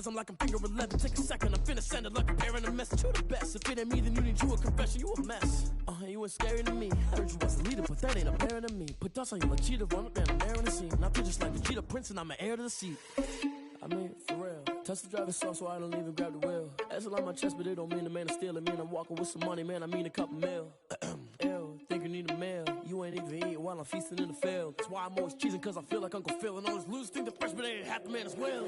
I'm like I'm figure 11. Take a second, I'm finna send it like a parent a message. You the best. If it ain't me, then you need you a confession. You a mess. You ain't scary to me. I heard you was a leader, but that ain't apparent to me. Put dust on you like cheetah, run up down an air in the scene. I feel just like a cheetah prince, and I'm an heir to the seat. I mean, for real. Touch the driver's soft so I don't even grab the wheel. That's a lot on my chest, but it don't mean the man is stealing. Man, I'm walking with some money, man. I mean a couple mil. Ew, think you need a meal. You ain't even eating while I'm feasting in the field. That's why I'm always cheesing, cause I feel like Uncle Phil. And all those losers think the freshman ain't half the man as well.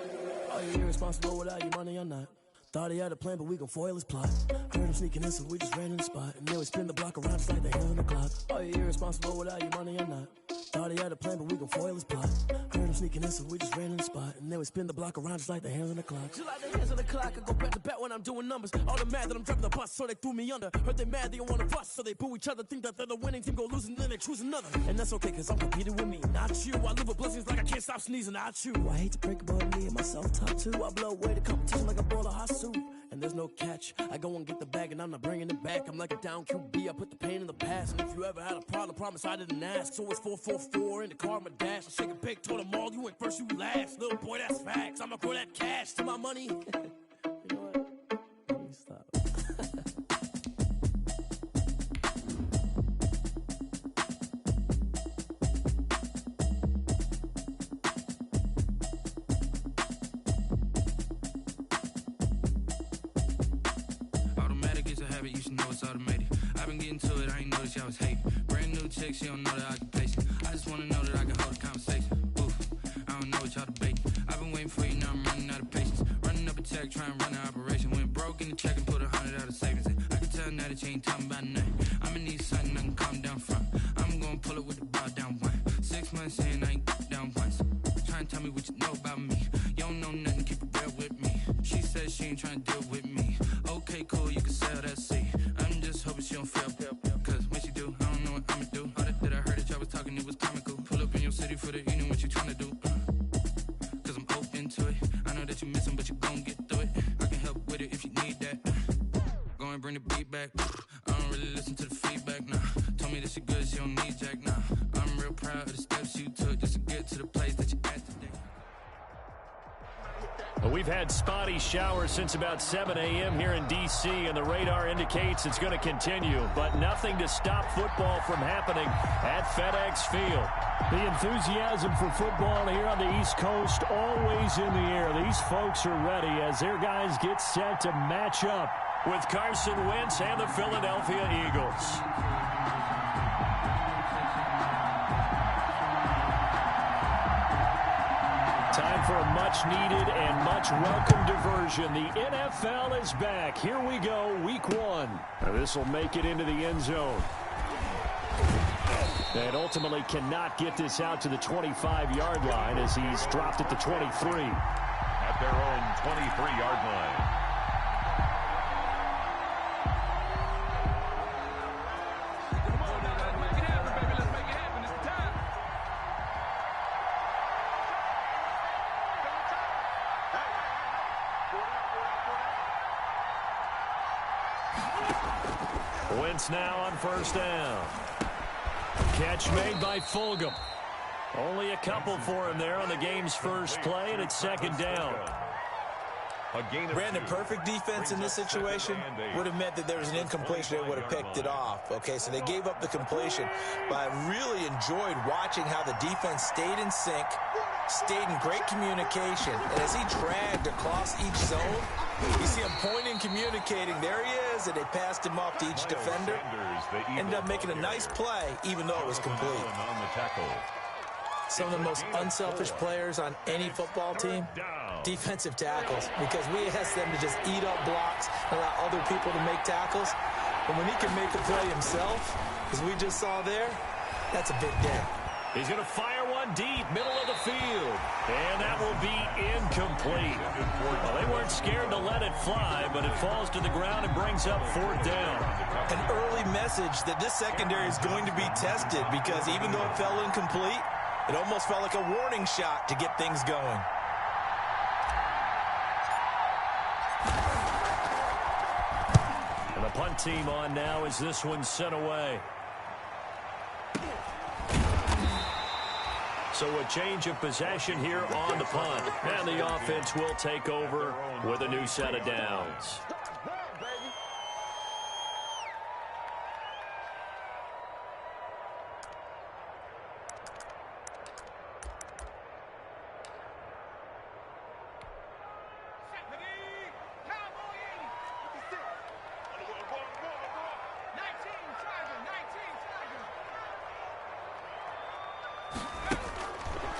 Are you irresponsible without your money or not? Thought he had a plan, but we gon' foil his plot. Heard him sneaking in, so we just ran in the spot. And then we spin the block around just like the hand on the clock. Are you irresponsible without your money or not? Thought he had a plan, but we gon' foil his plot. Heard him sneaking in, so we just ran in the spot. And then we spin the block around just like the hands on the clock. Just like the hands on the clock, I go back to back when I'm doing numbers. All the mad that I'm driving the bus, so they threw me under. Heard they mad, they don't wanna bust, so they boo each other. Think that they're the winning team, go losing, then they choose another. And that's okay, cause I'm competing with me, not you. I live with blessings like I can't stop sneezing, not you. I hate to break about me and myself top too. I blow away the competition like a bowl of hot soup. And there's no catch. I go and get the bag and I'm not bringing it back. I'm like a down QB, I put the pain in the past. And if you ever had a problem, promise I didn't ask. So it's 444 in the car, my dash. I shake a big, told them all, you ain't first, you last. Little boy, that's facts. I'ma grow that cash to my money. You know what? Let me stop. You should know it's automated. I've been getting to it, I ain't noticed y'all was hating. Brand new chick, she don't know the occupation. I just wanna know that I can hold a conversation. Oof, I don't know what y'all debating. I've been waiting for you, now I'm running out of patience. Running up a check, trying to run an operation. Went broke in the check and put 100 out of savings in. I can tell now that you ain't talking about nothing. I'ma need something I can calm down from. I'm gonna pull it with the bar down one. 6 months in, I ain't down once. Try and tell me what you know about me. You don't know nothing, keep it real with me. She said she ain't trying to deal with me. Okay, cool, you can sell that seat. I'm just hoping she don't fail. Cause when she do, I don't know what I'ma do. All that I heard that y'all was talking, it was comical. Pull up in your city for the evening, what you trying to do? Cause I'm open to it. I know that you missing, but you gon' get through it. I can help with it if you need that. Go and bring the beat back. I don't really listen to the feedback, nah. Told me that she good, she don't need jack, nah. I'm real proud of the steps you took just to get to the place that you at today. Well, we've had spotty showers since about 7 a.m. here in D.C., and the radar indicates it's going to continue, but nothing to stop football from happening at FedEx Field. The enthusiasm for football here on the East Coast always in the air. These folks are ready as their guys get set to match up with Carson Wentz and the Philadelphia Eagles. Time for a much-needed and much-welcome diversion. The NFL is back. Here we go, Week 1. Now this will make it into the end zone. And ultimately cannot get this out to the 25-yard line as he's dropped at the 23. At their own 23-yard line. Wentz now on first down. Catch made by Fulgham. Only a couple for him there on the game's first play, and it's second down. Brandon, perfect defense in this situation would have meant that there was an incompletion. They would have picked it off. Okay, so they gave up the completion. But I really enjoyed watching how the defense stayed in sync, stayed in great communication. And as he dragged across each zone, you see him pointing, communicating. There he is, and they passed him off to each defender. Ended up making a nice play, even though it was complete. Some of the most unselfish players on any football team, defensive tackles, because we ask them to just eat up blocks and allow other people to make tackles. But when he can make a play himself, as we just saw there, that's a big day. He's going to fire one deep, middle of the field. And that will be incomplete. Well, they weren't scared to let it fly, but it falls to the ground and brings up fourth down. An early message that this secondary is going to be tested, because even though it fell incomplete, it almost felt like a warning shot to get things going. And the punt team on now as this one's sent away. So a change of possession here on the punt. And the offense will take over with a new set of downs.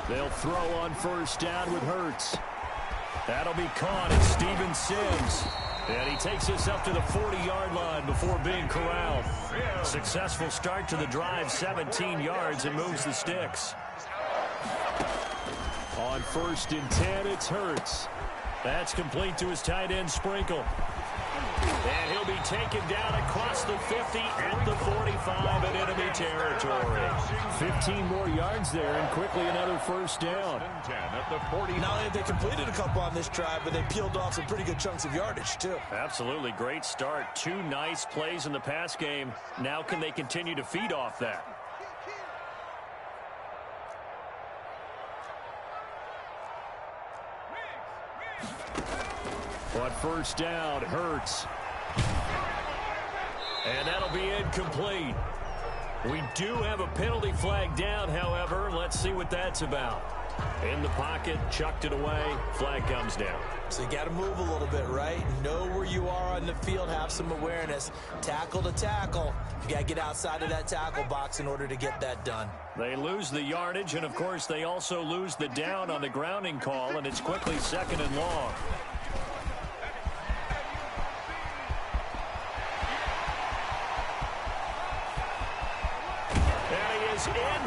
They'll throw on first down with Hurts. That'll be caught. It's Steven Sims. And he takes us up to the 40-yard line before being corralled. Successful start to the drive, 17 yards, and moves the sticks. On 1st and 10, it's Hurts. That's complete to his tight end, Sprinkle. And he'll be taken down across the 50 at the 45 in enemy territory. 15 more yards there, and quickly another first down. Not only have they completed a couple on this drive, but they peeled off some pretty good chunks of yardage, too. Absolutely great start. 2 nice plays in the pass game. Now can they continue to feed off that? On first down, Hurts. And that'll be incomplete. We do have a penalty flag down, however. Let's see what that's about. In the pocket, chucked it away, flag comes down. So you got to move a little bit, right? Know where you are on the field, have some awareness. Tackle to tackle. You got to get outside of that tackle box in order to get that done. They lose the yardage, and of course they also lose the down on the grounding call, and it's quickly 2nd and long.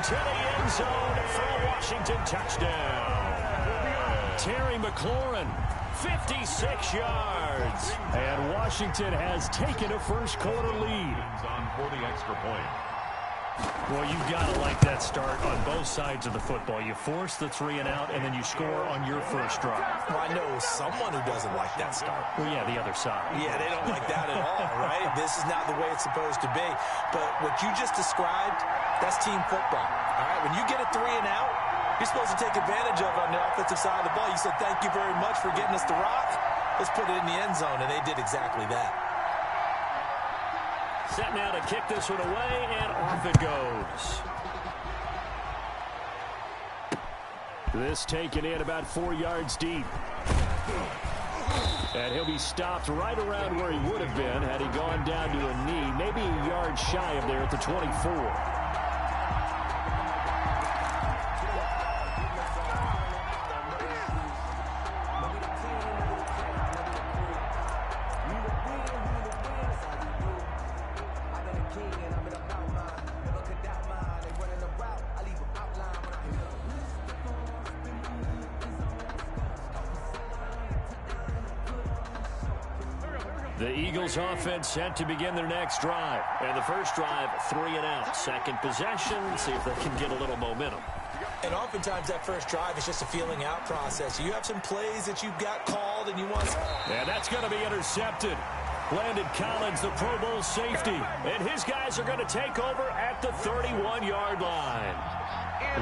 Into the end zone for a Washington touchdown. Terry McLaurin, 56 yards. And Washington has taken a first-quarter lead. For the extra point. Well, you've got to like that start on both sides of the football. You force the 3 and out, and then you score on your first drive. Well, I know someone who doesn't like that start. Well, yeah, the other side. Yeah, they don't like that at all, right? This is not the way it's supposed to be. But what you just described, that's team football. All right, when you get a 3 and out, you're supposed to take advantage of it on the offensive side of the ball. You said, thank you very much for getting us the rock. Let's put it in the end zone, and they did exactly that. Set now to kick this one away, and off it goes. This taken in about 4 yards deep. And he'll be stopped right around where he would have been had he gone down to a knee, maybe a yard shy of there at the 24. The Eagles offense set to begin their next drive. And the first drive, 3 and out. Second possession, see if they can get a little momentum. And oftentimes that first drive is just a feeling out process. You have some plays that you've got called and you want... And that's going to be intercepted. Landon Collins, the Pro Bowl safety. And his guys are going to take over at the 31-yard line.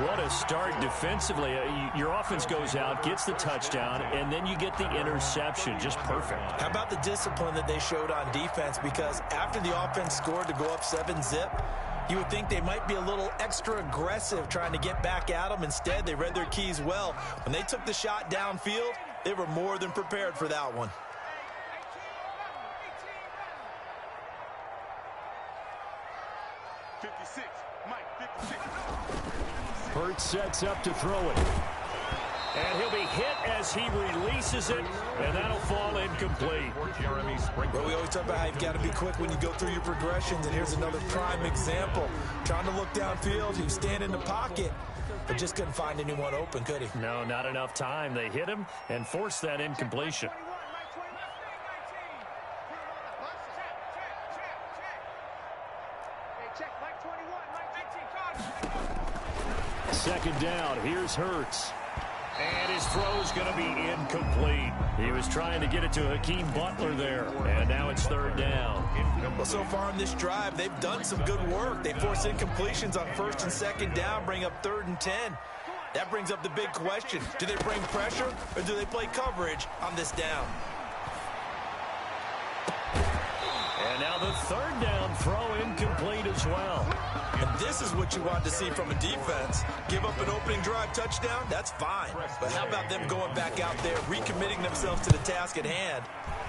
What a start defensively. Your offense goes out, gets the touchdown, and then you get the interception. Just perfect. How about the discipline that they showed on defense? Because after the offense scored to go up 7-zip, you would think they might be a little extra aggressive trying to get back at them. Instead, they read their keys well. When they took the shot downfield, they were more than prepared for that one. Hurts sets up to throw it. And he'll be hit as he releases it, and that'll fall incomplete. But we always talk about how you've got to be quick when you go through your progressions, and here's another prime example. Trying to look downfield, he was standing in the pocket, but just couldn't find anyone open, could he? No, not enough time. They hit him and forced that incompletion. Second down, here's Hurts. And his throw's going to be incomplete. He was trying to get it to Hakeem Butler there, and now it's third down. Well, so far in this drive, they've done some good work. They force incompletions on first and second down, bring up 3rd and 10. That brings up the big question. Do they bring pressure or do they play coverage on this down? And now the third down throw incomplete as well. And this is what you want to see from a defense. Give up an opening drive touchdown, that's fine. But how about them going back out there, recommitting themselves to the task at hand,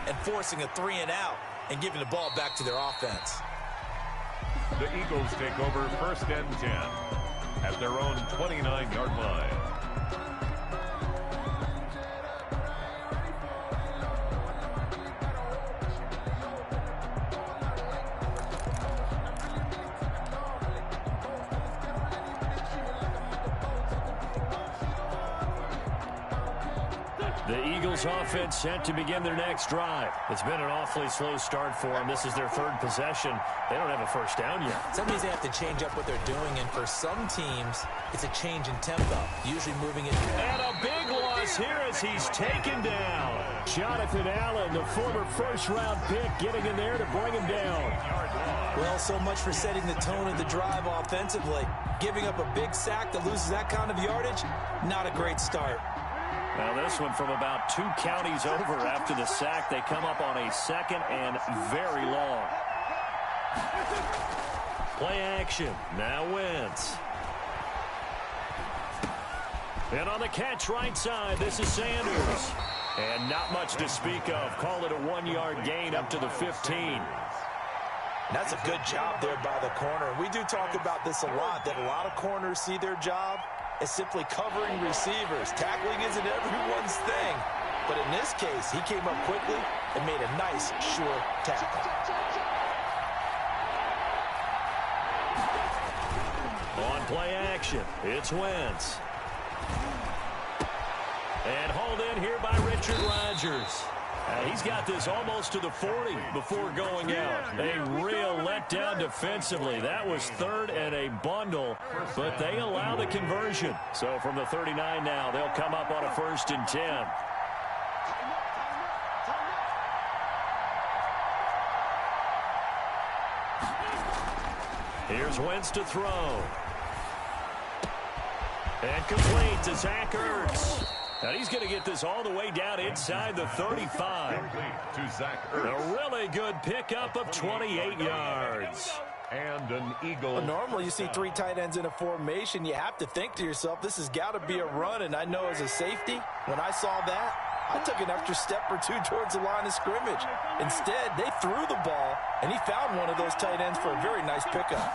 and forcing a 3-and-out and giving the ball back to their offense? The Eagles take over 1st and 10 at their own 29-yard line. The Eagles offense set to begin their next drive. It's been an awfully slow start for them. This is their third possession. They don't have a first down yet. Some means they have to change up what they're doing, and for some teams, it's a change in tempo, usually moving it. And a big loss here as he's taken down. Jonathan Allen, the former first-round pick, getting in there to bring him down. Well, so much for setting the tone of the drive offensively. Giving up a big sack that loses that kind of yardage, not a great start. Now this one from about 2 counties over after the sack. They come up on a second and very long. Play action. Now Wentz. And on the catch right side, this is Sanders. And not much to speak of. Call it a 1-yard gain up to the 15. That's a good job there by the corner. We do talk about this a lot, that a lot of corners see their job as simply covering receivers. Tackling isn't everyone's thing. But in this case, he came up quickly and made a nice, sure tackle. On play action, it's Wentz. And hauled in here by Richard Rodgers. He's got this almost to the 40 before going out. A real letdown defensively. That was third and a bundle, but they allow the conversion. So from the 39 now, they'll come up on a 1st and 10. Here's Wentz to throw. And complete to Zach Ertz. And he's going to get this all the way down inside the 35. To Zach Ertz. A really good pickup of 28 yards. And an Eagle. Well, normally you see 3 tight ends in a formation. You have to think to yourself, this has got to be a run. And I know as a safety, when I saw that, I took an extra step or 2 towards the line of scrimmage. Instead, they threw the ball, and he found one of those tight ends for a very nice pickup.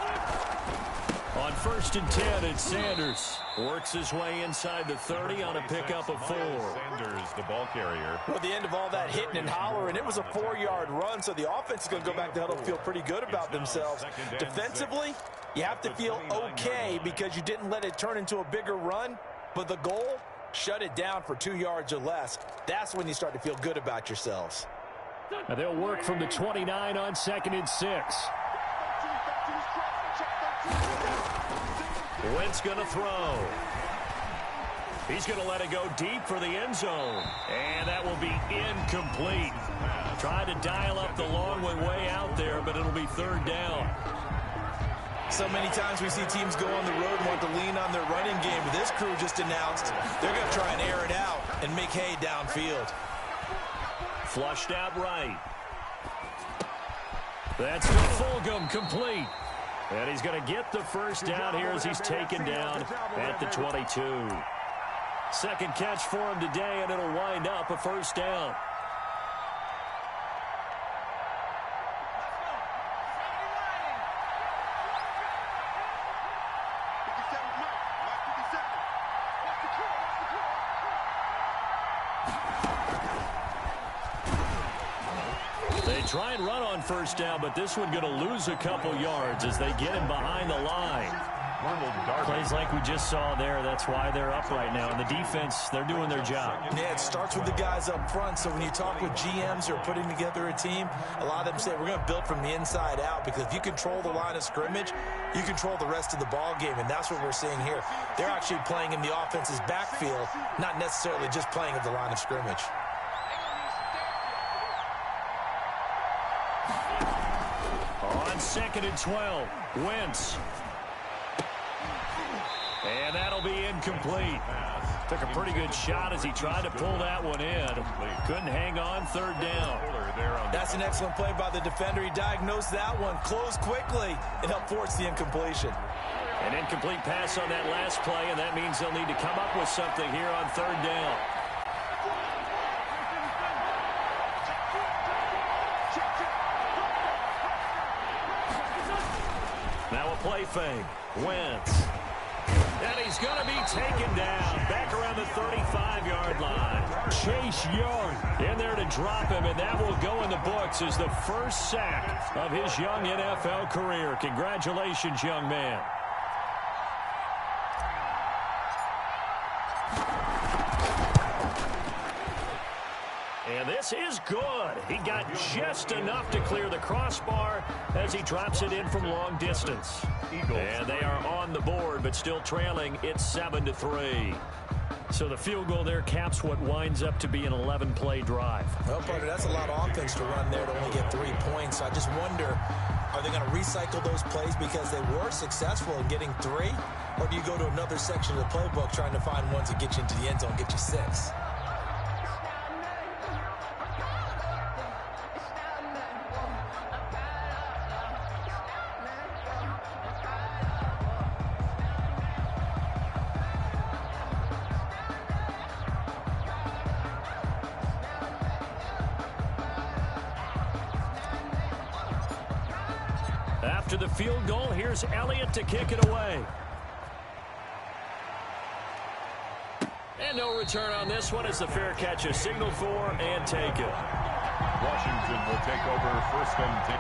On 1st and 10, it's Sanders. Works his way inside the 30 on a pickup of 4. Sanders, the ball carrier. Well, at the end of all that hitting and hollering, it was a 4-yard run, so the offense is going to go back to huddle and feel pretty good about themselves. Defensively, you have to feel okay because you didn't let it turn into a bigger run, but the goal, shut it down for 2 yards or less. That's when you start to feel good about yourselves. Now they'll work from the 29 on 2nd and 6. Wentz going to throw. He's going to let it go deep for the end zone. And that will be incomplete. Tried to dial up the long one way out there, but it'll be 3rd down. So many times we see teams go on the road and want to lean on their running game. But this crew just announced they're going to try and air it out and make hay downfield. Flushed out right. That's to Fulgham, complete. And he's going to get the 1st down here as he's taken down at the 22. 2nd catch for him today, and it'll wind up a 1st down. They try and run on 1st down, but this one going to lose a couple yards as they get him behind the line. Plays like we just saw there. That's why they're up right now. And the defense, they're doing their job. Yeah, it starts with the guys up front. So when you talk with GMs who are putting together a team, a lot of them say we're going to build from the inside out, because if you control the line of scrimmage, you control the rest of the ball game, and that's what we're seeing here. They're actually playing in the offense's backfield, not necessarily just playing at the line of scrimmage. On 2nd and 12, Wentz. And that'll be incomplete. Took a pretty good shot as he tried to pull that one in. Couldn't hang on, third down. That's an excellent play by the defender. He diagnosed that one, closed quickly, and helped force the incompletion. An incomplete pass on that last play, and that means they'll need to come up with something here on third down. Now a play fake. Wentz. And he's going to be taken down back around the 35-yard line. Chase Young in there to drop him, and that will go in the books as the first sack of his young NFL career. Congratulations, young man. And this is good. He got just enough to clear the crossbar as he drops it in from long distance. And they are on the board, but still trailing. It's 7-3. So the field goal there caps what winds up to be an 11-play drive. Well, partner, that's a lot of offense to run there to only get 3 points. I just wonder, are they going to recycle those plays because they were successful in getting 3? Or do you go to another section of the playbook trying to find ones that get you into the end zone, get you 6? After the field goal, here's Elliott to kick it away. And no return on this one as the fair catch is signaled for and taken. Washington will take over first and 10.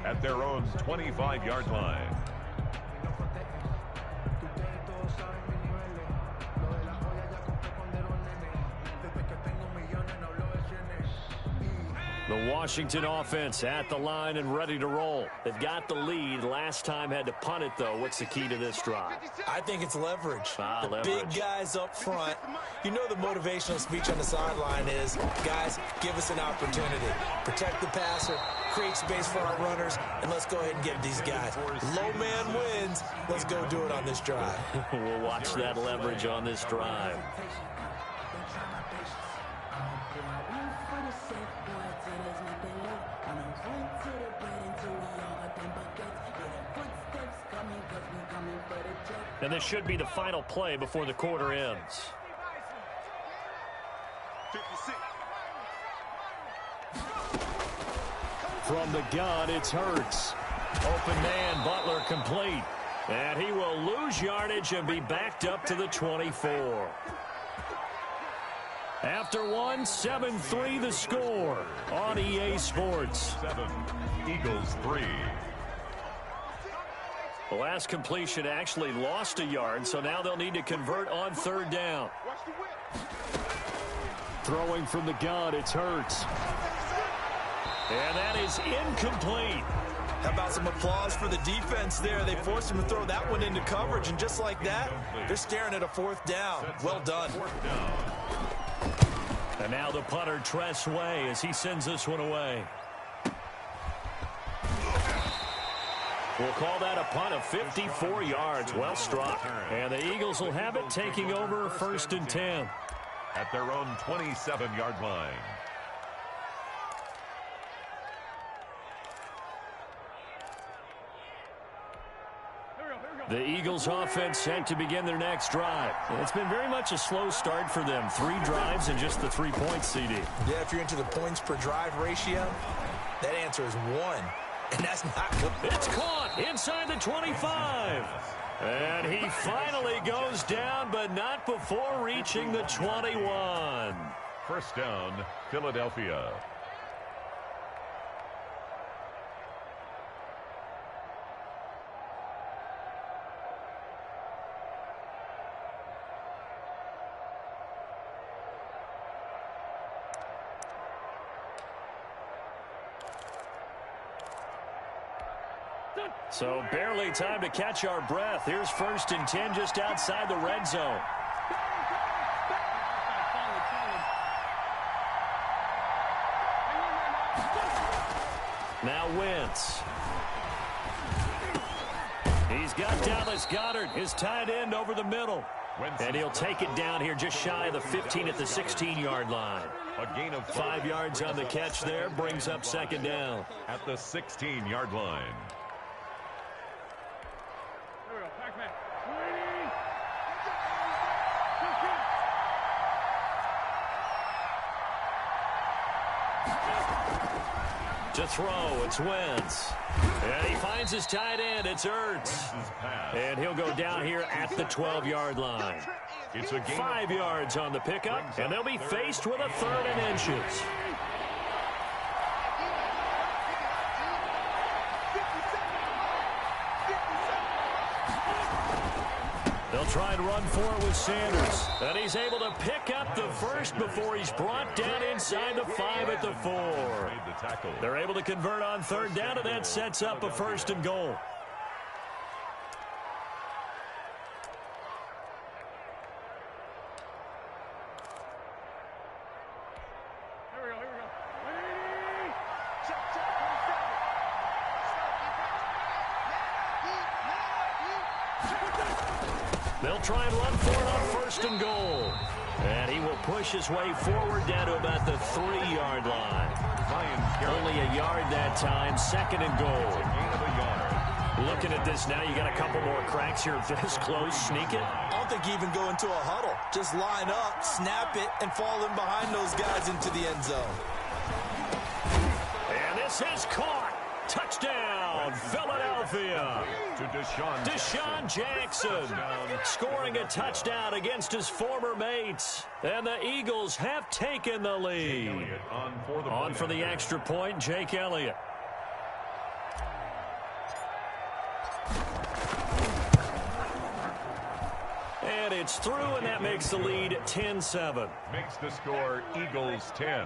At their own 25-yard line. The Washington offense at the line and ready to roll. They've got the lead. Last time had to punt it, though. What's the key to this drive? I think it's leverage. Leverage. Big guys up front. You know the motivational speech on the sideline is, guys, give us an opportunity. Protect the passer, create space for our runners, and let's go ahead and get these guys. Low man wins. Let's go do it on this drive. We'll watch that leverage on this drive. And this should be the final play before the quarter ends. From the gun, it's Hurts. Open man, Butler complete. And he will lose yardage and be backed up to the 24. After one, 7-3 the score on EA Sports. 7, Eagles 3. The last completion actually lost a yard, so now they'll need to convert on third down. Throwing from the gun, it's Hurts. And that is incomplete. How about some applause for the defense there? They forced him to throw that one into coverage, and just like that, they're staring at a fourth down. Well done. And now the punter, Tress Way, as he sends this one away. We'll call that a punt of 54 yards. Well struck. And the Eagles will have it, taking over 1st and 10. At their own 27-yard line. The Eagles offense set to begin their next drive. It's been very much a slow start for them. 3 drives and just the 3 points, CD. Yeah, if you're into the points per drive ratio, that answer is 1. And that's not good. It's caught inside the 25. And he finally goes down, but not before reaching the 21. First down, Philadelphia. So barely time to catch our breath. Here's 1st and 10 just outside the red zone. Now Wentz. He's got Dallas Goedert, his tight end, over the middle. And he'll take it down here just shy of the 15 at the 16-yard line. A gain of 5 yards on the catch there, brings up 2nd down. At the 16-yard line. To throw, it's Wentz. And he finds his tight end, it's Ertz. And he'll go down here at the 12-yard line. It's a gain 5 yards on the pickup, and they'll be faced with a 3rd and inches. They'll try and run for it with Sanders. And he's able to pick up the first before he's brought down inside the 5 at the 4. They're able to convert on third down, and that sets up a 1st and goal. They'll try and run for it on 1st and goal. And he will push his way forward down to about the 3-yard line. Only a yard that time, 2nd and goal. Looking at this now, you got a couple more cracks here. This close, sneak it. I don't think you even go into a huddle. Just line up, snap it, and fall in behind those guys into the end zone. And this is caught. Touchdown, Philadelphia. To Deshaun Jackson scoring a touchdown against his former mates. And the Eagles have taken the lead. On for the extra point, Jake Elliott. And it's through, and that makes the lead 10-7. Makes the score Eagles 10,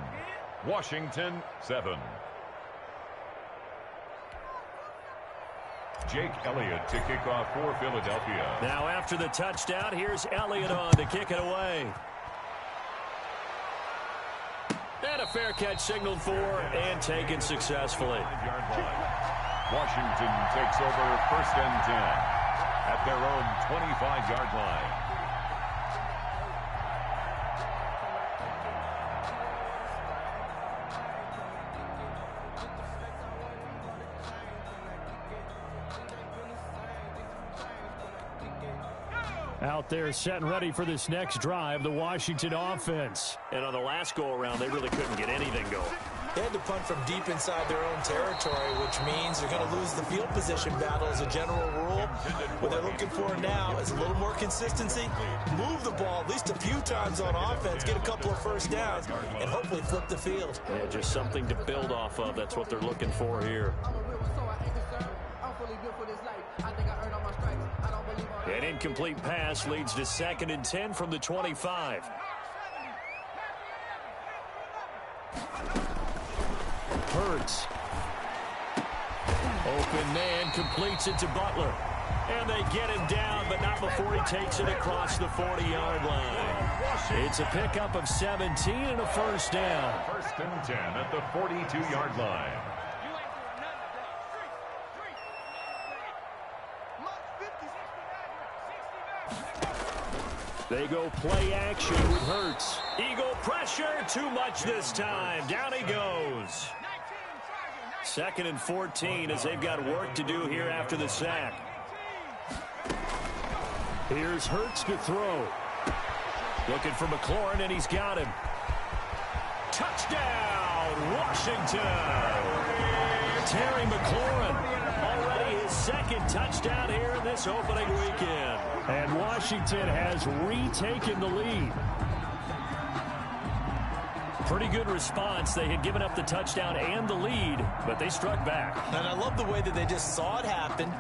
Washington 7. Jake Elliott to kick off for Philadelphia. Now after the touchdown, here's Elliott on to kick it away. And a fair catch signaled for and taken successfully. Washington takes over 1st and 10 at their own 25-yard line. Out there set and ready for this next drive, the Washington offense. And on the last go-around, they really couldn't get anything going. They had to punt from deep inside their own territory, which means they're going to lose the field position battle as a general rule. What they're looking for now is a little more consistency, move the ball at least a few times on offense, get a couple of first downs, and hopefully flip the field. Yeah, just something to build off of. That's what they're looking for here. An incomplete pass leads to 2nd and 10 from the 25. Hurts. Open man completes it to Butler. And they get him down, but not before he takes it across the 40-yard line. It's a pickup of 17 and a first down. 1st and 10 at the 42-yard line. They go play action with Hurts. Eagle pressure, too much this time. Down he goes. 2nd and 14 as they've got work to do here after the sack. Here's Hurts to throw. Looking for McLaurin, and he's got him. Touchdown, Washington. Terry McLaurin, already his 2nd touchdown here in this opening weekend. And Washington has retaken the lead. Pretty good response. They had given up the touchdown and the lead, but they struck back. And I love the way that they just saw it happen,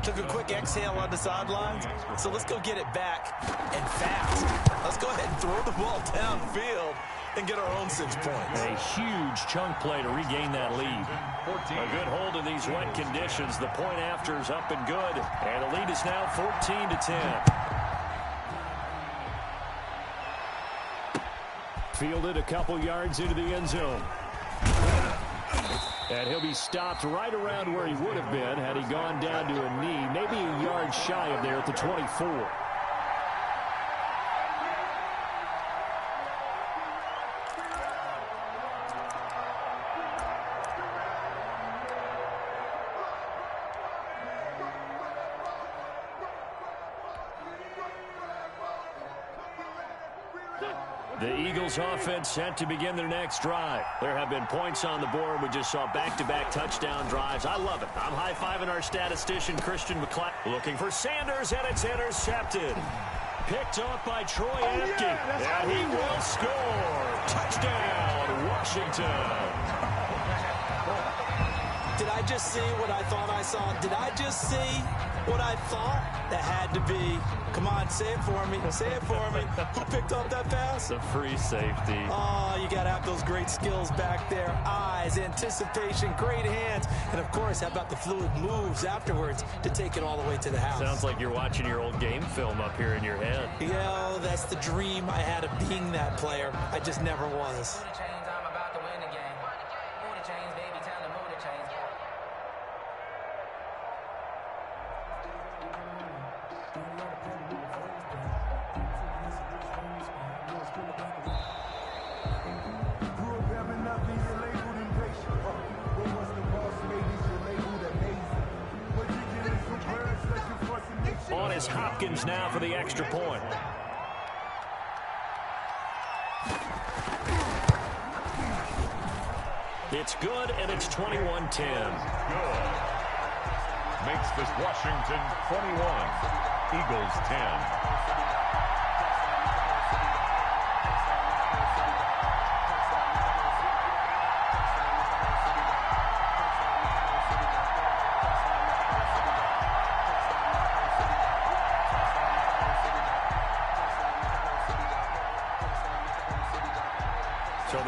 took a quick exhale on the sidelines. So let's go get it back and fast. Let's go ahead and throw the ball downfield and get our own 6 points. A huge chunk play to regain that lead. A good hold in these wet conditions. The point after is up and good. And the lead is now 14-10. Fielded a couple yards into the end zone. And he'll be stopped right around where he would have been had he gone down to a knee, maybe a yard shy of there at the 24. The Eagles offense set to begin their next drive. There have been points on the board. We just saw back-to-back touchdown drives. I love it. I'm high-fiving our statistician, Christian McClain. Looking for Sanders, and it's intercepted. Picked off by Troy Apke. And he will score. Touchdown, Washington. Did I just see what I thought I saw? Did I just see what I thought? That had to be. Come on, say it for me. Say it for me. Who picked up that pass? The free safety. Oh, you got to have those great skills back there. Eyes, anticipation, great hands. And, of course, how about the fluid moves afterwards to take it all the way to the house? Sounds like you're watching your old game film up here in your head. Yeah, that's the dream I had of being that player. I just never was. On is Hopkins now for the extra point. It's good, and it's 21-10. Good. Makes this Washington 21, Eagles 10.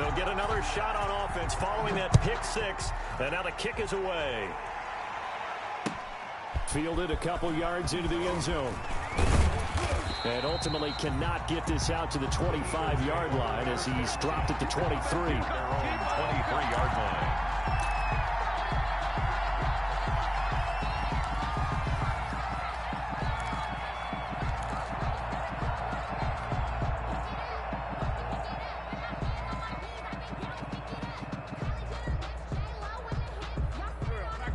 He'll get another shot on offense following that pick six. And now the kick is away. Fielded a couple yards into the end zone. And ultimately cannot get this out to the 25-yard line as he's dropped at the 23. 23-yard line.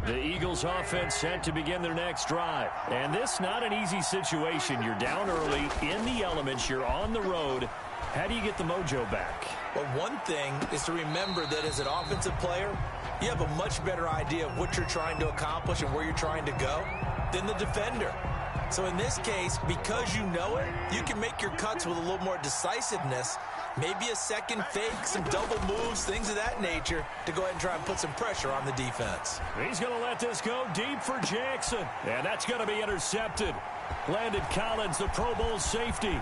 The Eagles offense set to begin their next drive. And this not an easy situation. You're down early, in the elements, you're on the road. How do you get the mojo back? Well, one thing is to remember that as an offensive player, you have a much better idea of what you're trying to accomplish and where you're trying to go than the defender. So in this case, because you know it, you can make your cuts with a little more decisiveness. Maybe a second fake, some double moves, things of that nature to go ahead and try and put some pressure on the defense. He's going to let this go deep for Jackson. And that's going to be intercepted. Landon Collins, the Pro Bowl safety.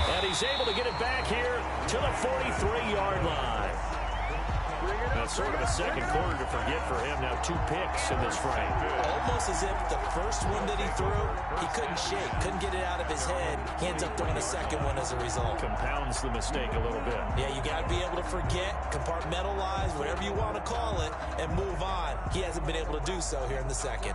And he's able to get it back here to the 43-yard line. That's sort of a second quarter to forget for him. Now 2 picks in this frame. Almost as if the first one that he threw, he couldn't shake, couldn't get it out of his head. He ends up throwing a second one as a result. Compounds the mistake a little bit. Yeah, you got to be able to forget, compartmentalize, whatever you want to call it, and move on. He hasn't been able to do so here in the second.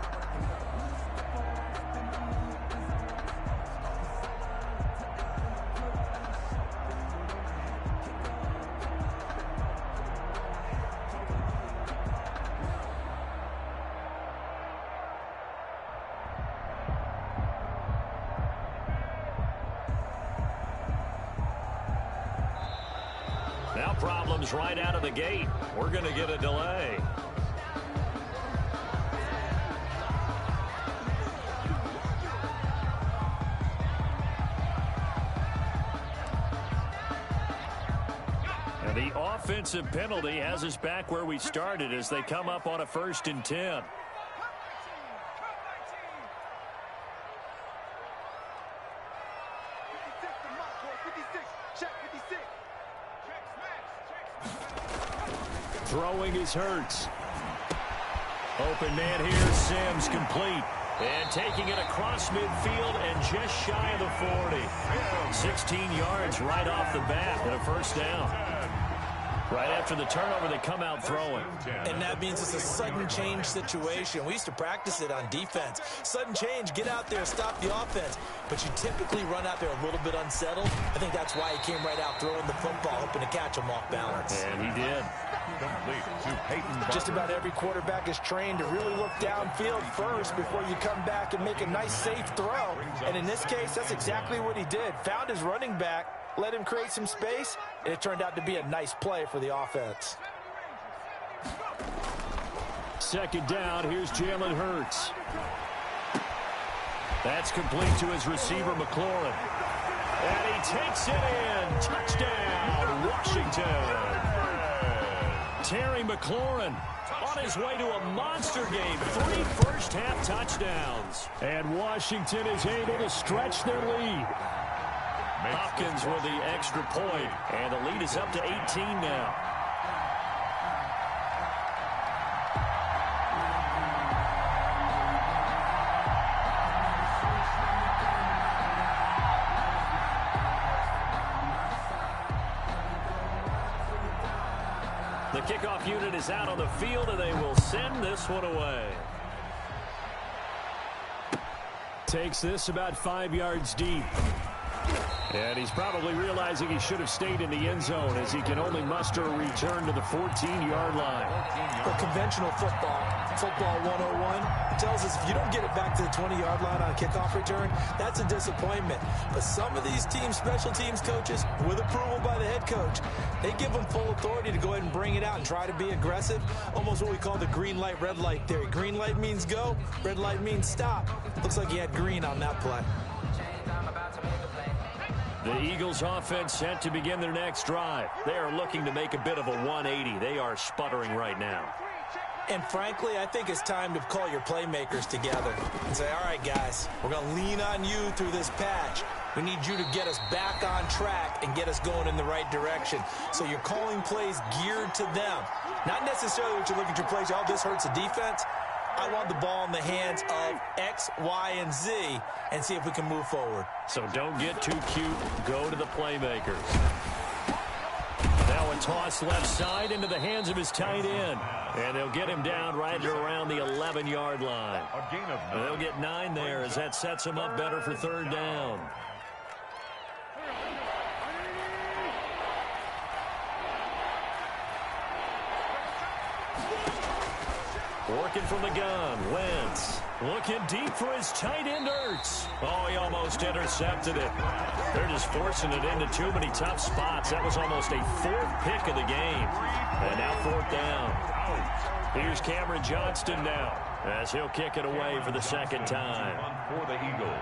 Now problems right out of the gate. We're going to get a delay. And the offensive penalty has us back where we started as they come up on a 1st and 10. Throwing is Hurts. Open man here, Sims complete. And taking it across midfield and just shy of the 40. 16 yards right off the bat and a 1st down. Right after the turnover, they come out throwing. And that means it's a sudden change situation. We used to practice it on defense. Sudden change, get out there, stop the offense. But you typically run out there a little bit unsettled. I think that's why he came right out throwing the football, hoping to catch him off balance. And he did. Just about every quarterback is trained to really look downfield first before you come back and make a nice, safe throw. And in this case, that's exactly what he did. Found his running back, let him create some space, and it turned out to be a nice play for the offense. 2nd down, here's Jalen Hurts. That's complete to his receiver, McLaurin. And he takes it in. Touchdown, Washington. Terry McLaurin on his way to a monster game. 3 first-half touchdowns. And Washington is able to stretch their lead. Hopkins with the extra point, and the lead is up to 18 now. The kickoff unit is out on the field, and they will send this one away. Takes this about 5 yards deep. And he's probably realizing he should have stayed in the end zone as he can only muster a return to the 14-yard line. But conventional football 101, tells us if you don't get it back to the 20-yard line on a kickoff return, that's a disappointment. But some of these teams, special teams coaches, with approval by the head coach, they give them full authority to go ahead and bring it out and try to be aggressive. Almost what we call the green light, red light theory. Green light means go, red light means stop. Looks like he had green on that play. The Eagles offense set to begin their next drive. They are looking to make a bit of a 180. They are sputtering right now. And frankly, I think it's time to call your playmakers together and say, all right, guys, we're going to lean on you through this patch. We need you to get us back on track and get us going in the right direction. So you're calling plays geared to them. Not necessarily what you're looking to plays, oh, this hurts the defense. I want the ball in the hands of X, Y, and Z and see if we can move forward. So don't get too cute. Go to the playmakers. Now a toss left side into the hands of his tight end. And they'll get him down right around the 11-yard line. And they'll get 9 there as that sets him up better for third down. Working from the gun, Wentz. Looking deep for his tight end, Ertz. Oh, he almost intercepted it. They're just forcing it into too many tough spots. That was almost a 4th pick of the game. And now 4th down. Here's Cameron Johnston now as he'll kick it away for the second time. For the Eagles.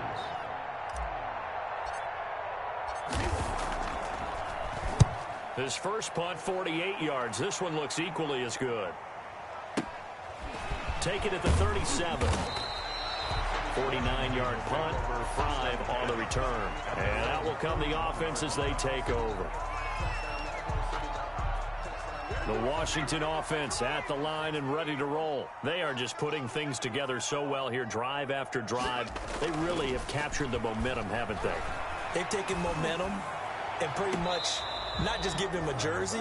His first punt, 48 yards. This one looks equally as good. Take it at the 37. 49-yard punt, 5 on the return. And out will come the offense as they take over. The Washington offense at the line and ready to roll. They are just putting things together so well here, drive after drive. They really have captured the momentum, haven't they? They've taken momentum and pretty much not just give him a jersey,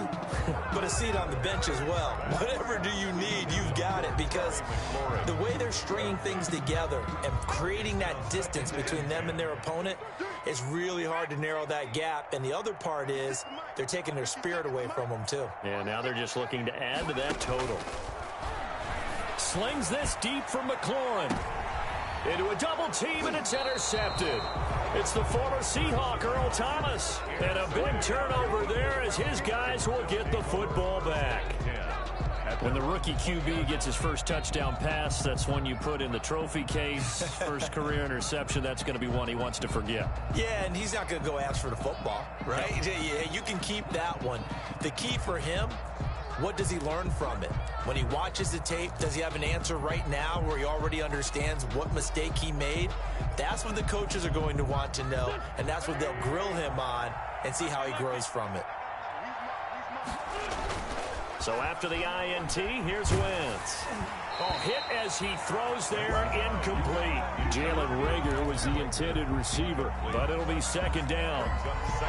but a seat on the bench as well. Whatever do you need, you've got it, because the way they're stringing things together and creating that distance between them and their opponent, it's really hard to narrow that gap. And the other part is they're taking their spirit away from them, too. And now they're just looking to add to that total. Slings this deep for McLaurin. Into a double team, and it's intercepted. It's the former Seahawk, Earl Thomas. And a big turnover there as his guys will get the football back. When the rookie QB gets his first touchdown pass, that's one you put in the trophy case. First career interception, that's going to be one he wants to forget. Yeah, and he's not going to go ask for the football, right? Yeah, you can keep that one. The key for him, what does he learn from it? When he watches the tape, does he have an answer right now where he already understands what mistake he made? That's what the coaches are going to want to know, and that's what they'll grill him on and see how he grows from it. So after the INT, here's Wentz. Oh, hit as he throws there, incomplete. Jalen Reagor was the intended receiver, but it'll be second down.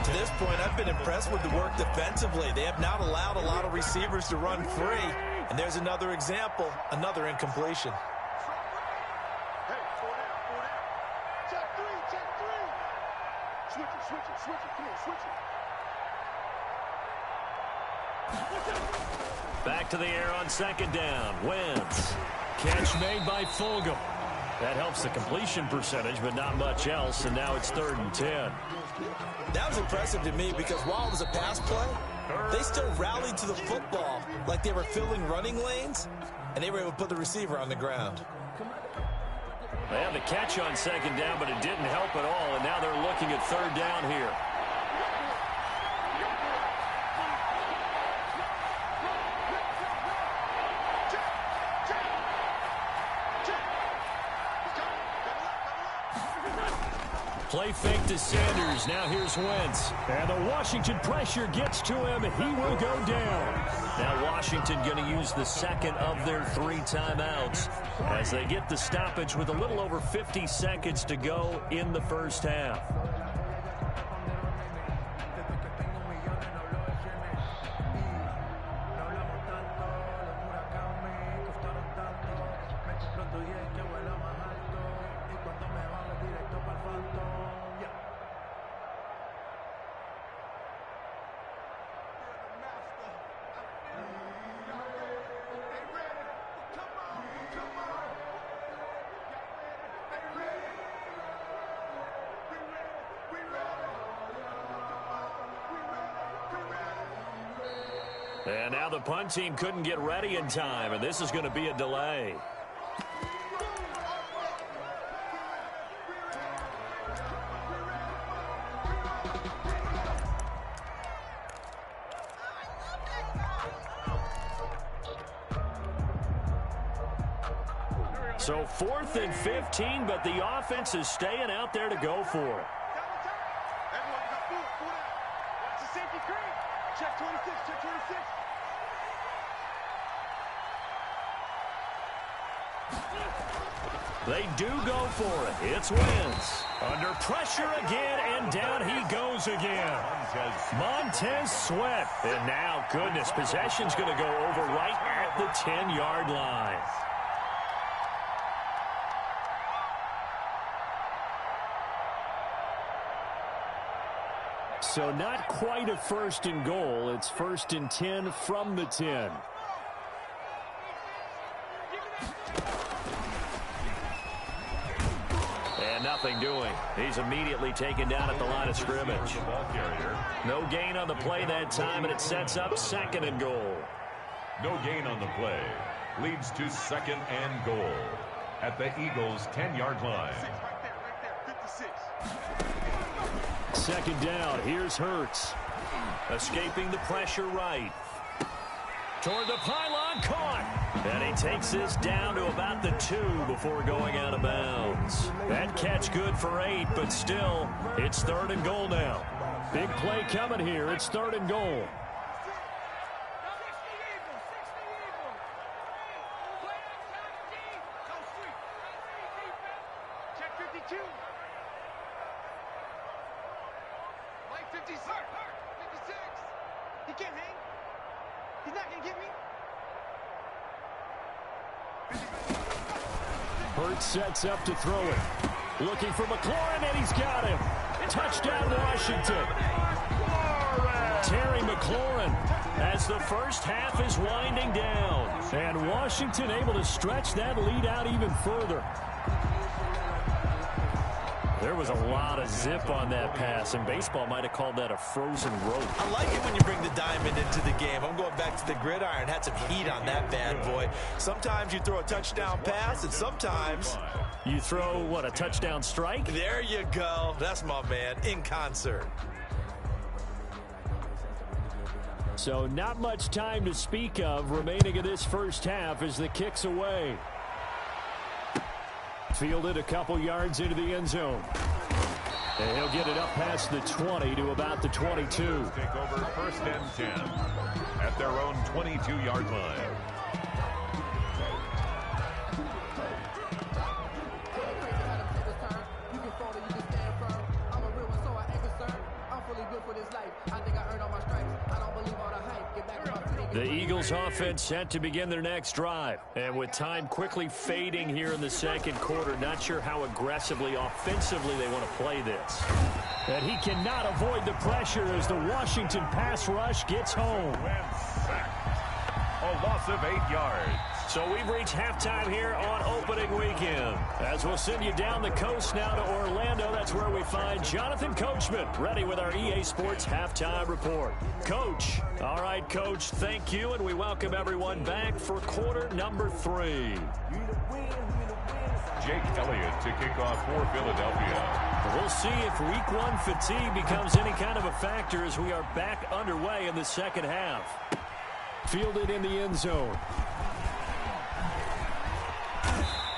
To this point, I've been impressed with the work defensively. They have not allowed a lot of receivers to run free. And there's another example, another incompletion. Back to the air on second down. Wentz. Catch made by Fulgham. That helps the completion percentage, but not much else, and now it's 3rd and 10. That was impressive to me because while it was a pass play, they still rallied to the football like they were filling running lanes, and they were able to put the receiver on the ground. They had the catch on second down, but it didn't help at all, and now they're looking at 3rd down here. Play fake to Sanders. Now here's Wentz. And the Washington pressure gets to him. He will go down. Now Washington going to use the second of their 3 timeouts as they get the stoppage with a little over 50 seconds to go in the first half. And now the punt team couldn't get ready in time, and this is going to be a delay. So 4th and 15, but the offense is staying out there to go for it. Everyone got four out. Watch the safety cream. Check 26, check 26. They do go for it. It's Wentz. Under pressure again, and down he goes again. Montez Sweat. And now, goodness, possession's going to go over right at the 10-yard line. So not quite a 1st and goal. It's 1st and 10 from the 10. And nothing doing. He's immediately taken down at the line of scrimmage. No gain on the play that time, and it sets up 2nd and goal. No gain on the play. Leads to 2nd and goal at the Eagles' 10-yard line. Right there, 56. 2nd down. Here's Hurts. Escaping the pressure right. Toward the pylon, caught. And he takes this down to about the 2 before going out of bounds. That catch good for 8, but still, it's 3rd and goal now. Big play coming here. It's 3rd and goal. Check 52. Mike 56. 56. He can't hang. He's not going to get me. Hurts sets up to throw it. Looking for McLaurin, and he's got him. Touchdown, Washington. Terry McLaurin as the first half is winding down. And Washington able to stretch that lead out even further. There was a lot of zip on that pass, and baseball might have called that a frozen rope. I like it when you bring the diamond into the game. I'm going back to the gridiron. Had some heat on that bad boy. Sometimes you throw a touchdown pass, and sometimes you throw, what, a touchdown strike? There you go. That's my man, in concert. So not much time to speak of remaining in this first half as the kick's away. Fielded a couple yards into the end zone. And he'll get it up past the 20 to about the 22. Take over 1st and 10 at their own 22-yard line. The Eagles offense set to begin their next drive. And with time quickly fading here in the 2nd quarter, not sure how aggressively, offensively they want to play this. And he cannot avoid the pressure as the Washington pass rush gets home. A loss of 8 yards. So we've reached halftime here on opening weekend. As we'll send you down the coast now to Orlando, that's where we find Jonathan Coachman ready with our EA Sports halftime report. Coach. All right, Coach, thank you, and we welcome everyone back for quarter number 3. Jake Elliott to kick off for Philadelphia. We'll see if week 1 fatigue becomes any kind of a factor as we are back underway in the 2nd half. Fielded in the end zone.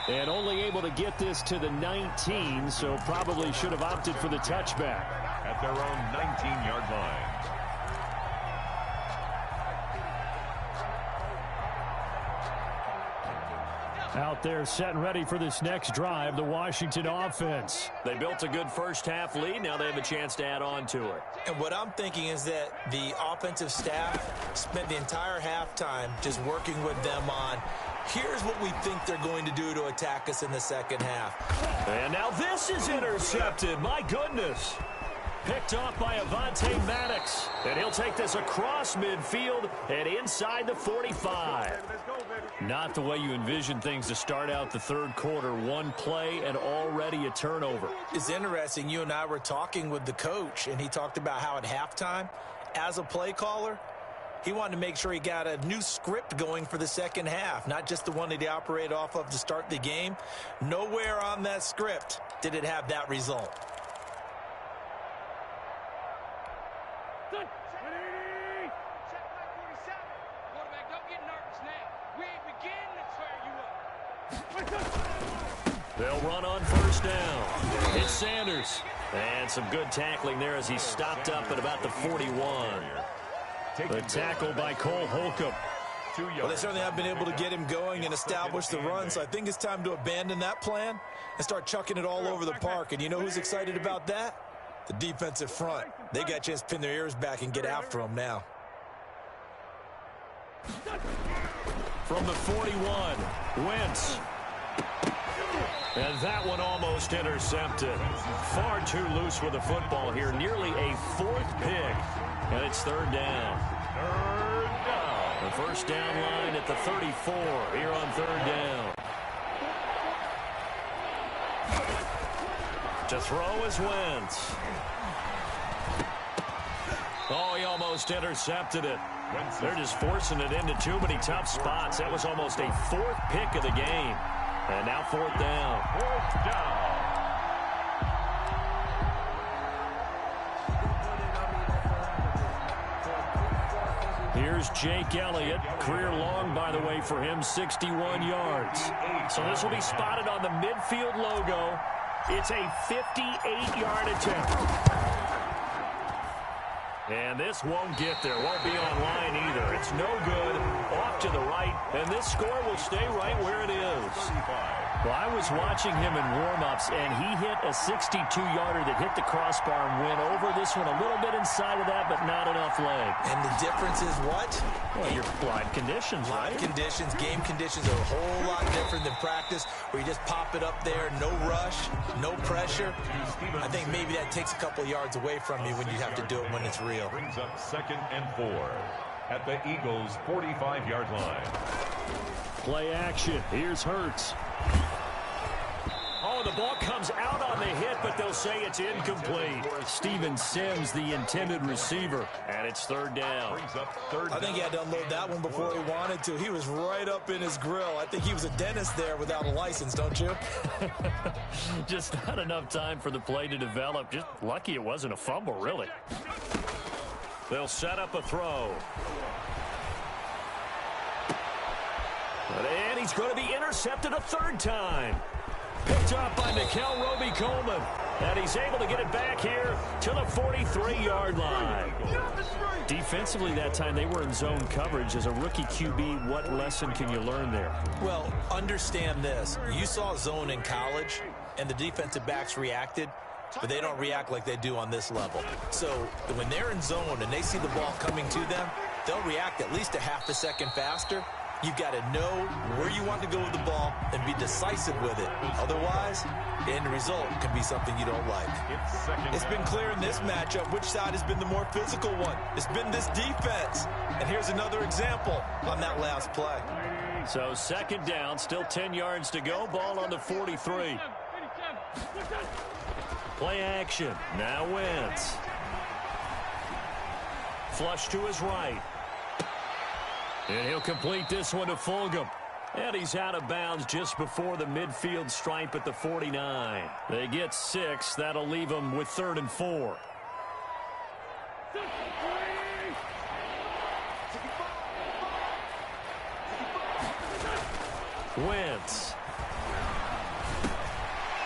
And only able to get this to the 19, so probably should have opted for the touchback. At their own 19-yard line. Out there set and ready for this next drive, the Washington offense. They built a good first half lead. Now they have a chance to add on to it. And what I'm thinking is that the offensive staff spent the entire halftime just working with them on, here's what we think they're going to do to attack us in the 2nd half. And now this is intercepted. My goodness. Picked off by Avonte Maddox. And he'll take this across midfield and inside the 45. Not the way you envision things to start out the 3rd quarter. One play and already a turnover. It's interesting. You and I were talking with the coach, and he talked about how at halftime, as a play caller, he wanted to make sure he got a new script going for the 2nd half, not just the one that he operated off of to start the game. Nowhere on that script did it have that result. They'll run on first down. It's Sanders. And some good tackling there as he stopped up at about the 41. The tackle by Cole Holcomb. Well, they certainly have been able to get him going and establish the run, so I think it's time to abandon that plan and start chucking it all over the park. And you know who's excited about that? The defensive front. They got a chance to pin their ears back and get after him now. From the 41, Wentz. And that one almost intercepted. Far too loose with the football here. Nearly a fourth pick. And it's third down. The first down line at the 34 here on third down. To throw is Wentz. Oh, he almost intercepted it. They're just forcing it into too many tough spots. That was almost a fourth pick of the game. And now fourth down. Fourth down. Here's Jake Elliott. Career long, by the way, for him, 61 yards. So this will be spotted on the midfield logo. It's a 58-yard attempt. And this won't get there. Won't be online either. It's no good. Off to the right. And this score will stay right where it is. Well, I was watching him in warm-ups, and he hit a 62-yarder that hit the crossbar and went over. This one a little bit inside of that, but not enough leg. And the difference is what? Well, your live conditions, right? Live conditions, game conditions are a whole lot different than practice, where you just pop it up there, no rush, no pressure. I think maybe that takes a couple yards away from you when you have to do it when it's real. Brings up 2nd and 4 at the Eagles' 45-yard line. Play action. Here's Hurts. Oh, the ball comes out on the hit, but they'll say it's incomplete. Steven Sims, the intended receiver, and it's third down. I think he had to unload that one before he wanted to. He was right up in his grill. I think he was a dentist there without a license, don't you? Just not enough time for the play to develop. Just lucky it wasn't a fumble, really. They'll set up a throw. And he's going to be intercepted a third time. Picked up by Nickel Roby-Coleman. And he's able to get it back here to the 43-yard line. Defensively that time, they were in zone coverage. As a rookie QB, what lesson can you learn there? Well, understand this. You saw zone in college, and the defensive backs reacted, but they don't react like they do on this level. So when they're in zone and they see the ball coming to them, they'll react at least a half a second faster. You've got to know where you want to go with the ball and be decisive with it. Otherwise, the end result can be something you don't like. It's been clear in this matchup which side has been the more physical one. It's been this defense. And here's another example on that last play. So second down, still 10 yards to go. Ball on the 43. Play action. Now Wentz. Flush to his right. And he'll complete this one to Fulgham. And he's out of bounds just before the midfield stripe at the 49. They get 6. That'll leave them with 3rd and 4. Wentz.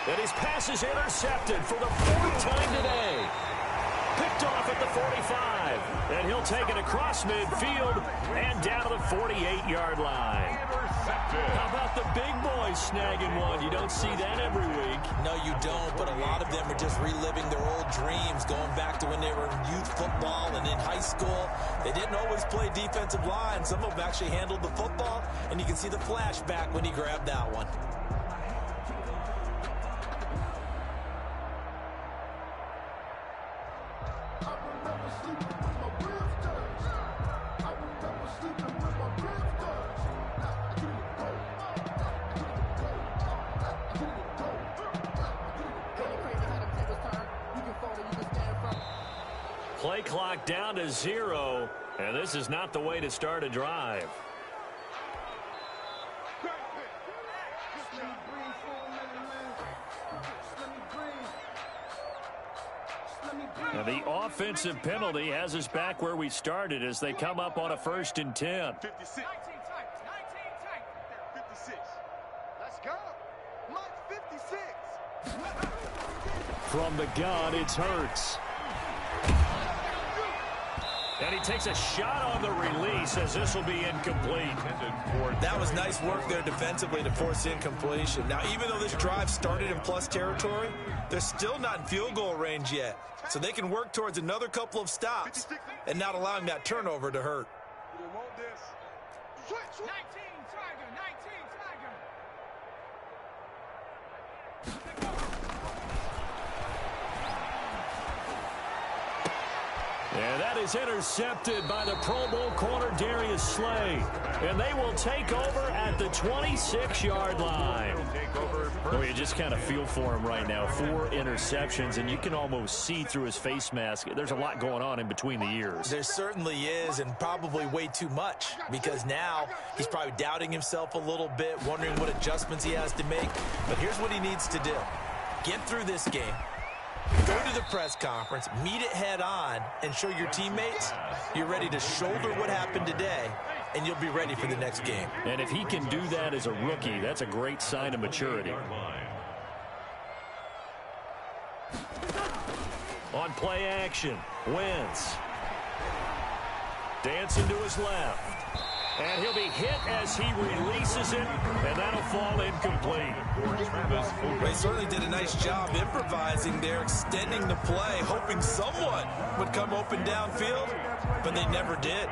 And his pass is intercepted for the 4th time today. Picked off at the 45. And he'll take it across midfield and down to the 48-yard line. How about the big boys snagging one? You don't see that every week. No, you don't, but a lot of them are just reliving their old dreams, going back to when they were in youth football and in high school. They didn't always play defensive line. Some of them actually handled the football, and you can see the flashback when he grabbed that one. Play clock down to 0, and this is not the way to start a drive. Now the offensive penalty has us back where we started as they come up on a 1st and 10. 56. 19 tight. 19 tight. 56. Let's From the gun, it's Hurts. And he takes a shot on the release as this will be incomplete. That was nice work there defensively to force incompletion. Now, even though this drive started in plus territory, they're still not in field goal range yet. So they can work towards another couple of stops and not allowing that turnover to hurt. 19, Tiger, 19, Tiger. And that is intercepted by the Pro Bowl corner Darius Slay. And they will take over at the 26-yard line. Oh, you just kind of feel for him right now. 4 interceptions, and you can almost see through his face mask. There's a lot going on in between the ears. There certainly is, and probably way too much, because now he's probably doubting himself a little bit, wondering what adjustments he has to make. But here's what he needs to do. Get through this game. Go to the press conference, meet it head on, and show your teammates you're ready to shoulder what happened today, and you'll be ready for the next game. And if he can do that as a rookie, that's a great sign of maturity. On play action, Wentz. Dancing to his left. And he'll be hit as he releases it, and that'll fall incomplete. They certainly did a nice job improvising there, extending the play, hoping someone would come open downfield, but they never did.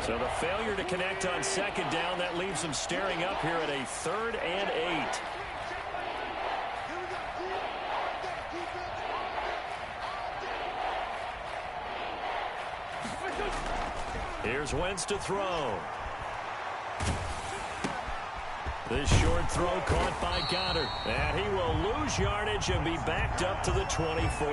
So the failure to connect on second down, that leaves them staring up here at a 3rd and 8. Here's Wentz to throw. This short throw caught by Goddard. And he will lose yardage and be backed up to the 24.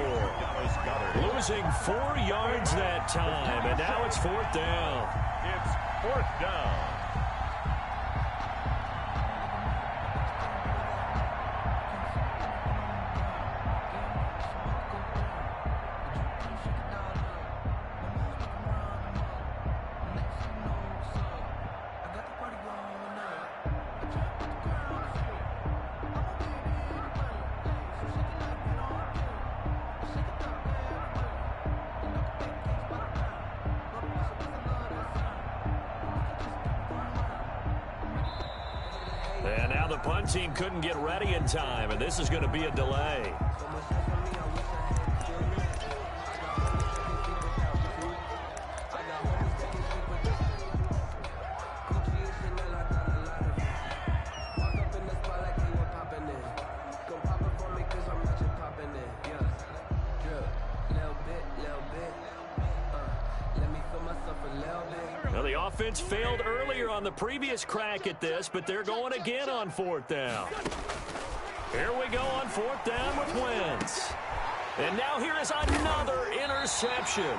Losing 4 yards that time, and now it's 4th down. It's 4th down. And now the punt team couldn't get ready in time, and this is going to be a delay. Well, the offense failed earlier on the previous crack at this, but they're going again on 4th down. Here we go on 4th down with Wentz. And now here is another interception.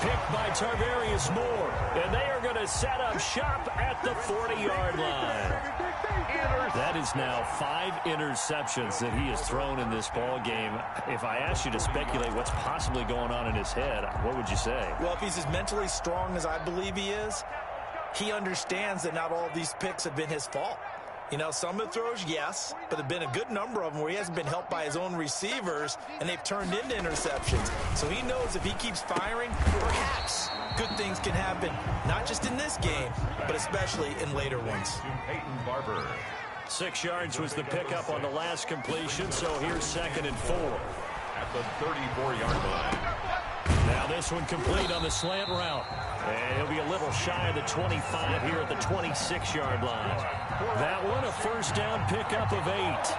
Picked by Tarvarius Moore. And they are going to set up shop at the 40-yard line. That is now 5 interceptions that he has thrown in this ball game. If I asked you to speculate what's possibly going on in his head, what would you say? Well, if he's as mentally strong as I believe he is, he understands that not all of these picks have been his fault. You know, some of the throws, yes, but there have been a good number of them where he hasn't been helped by his own receivers, and they've turned into interceptions. So he knows if he keeps firing, perhaps good things can happen, not just in this game, but especially in later ones. 6 yards was the pickup on the last completion, so here's 2nd and 4. At the 34-yard line. Now this one complete on the slant route. And he'll be a little shy of the 25 here at the 26-yard line. That one a 1st down pickup of 8.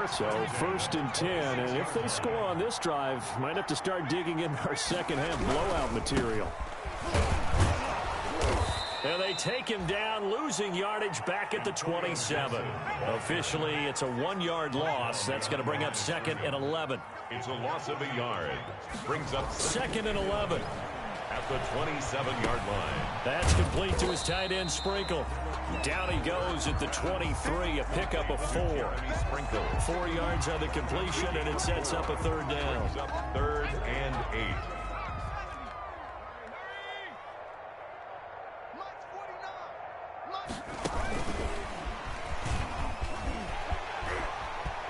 So 1st and 10, and if they score on this drive, might have to start digging in our second half blowout material. And they take him down, losing yardage back at the 27. Officially, it's a 1-yard loss. That's going to bring up 2nd and 11. It's a loss of a yard. Brings up 2nd and 11. at the 27-yard line. That's complete to his tight end, Sprinkle. Down he goes at the 23, a pickup of 4. 4 yards on the completion, and it sets up a third down. Third and 8.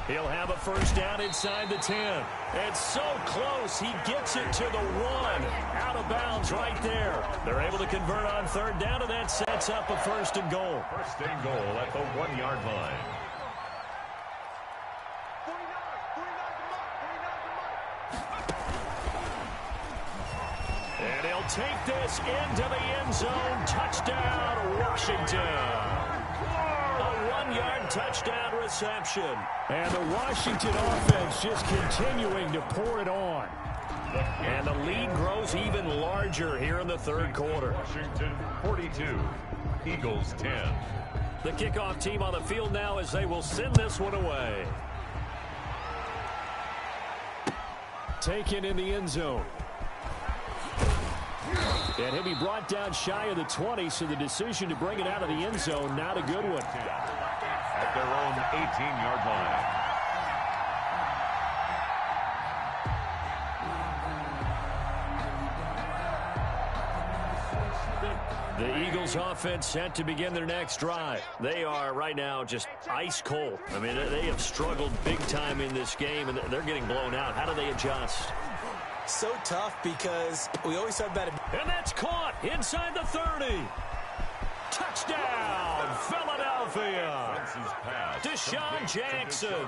He'll have a first down inside the 10. It's so close, he gets it to the 1. Out of bounds right there. They're able to convert on third down, and that sets up a first and goal. First and goal at the 1-yard line. And he'll take this into the end zone. Touchdown, Washington. A 1-yard touchdown reception. And the Washington offense just continuing to pour it on. And the lead grows even larger here in the third quarter. Washington 42, Eagles 10. The kickoff team on the field now as they will send this one away. Taken in the end zone. And he'll be brought down shy of the 20, so the decision to bring it out of the end zone, not a good one. At their own 18-yard line. The Eagles offense set to begin their next drive. They are right now just ice cold. I mean, they have struggled big time in this game, and they're getting blown out. How do they adjust? So tough because we always talk about it. And that's caught inside the 30. Touchdown, Philadelphia. Deshaun Jackson,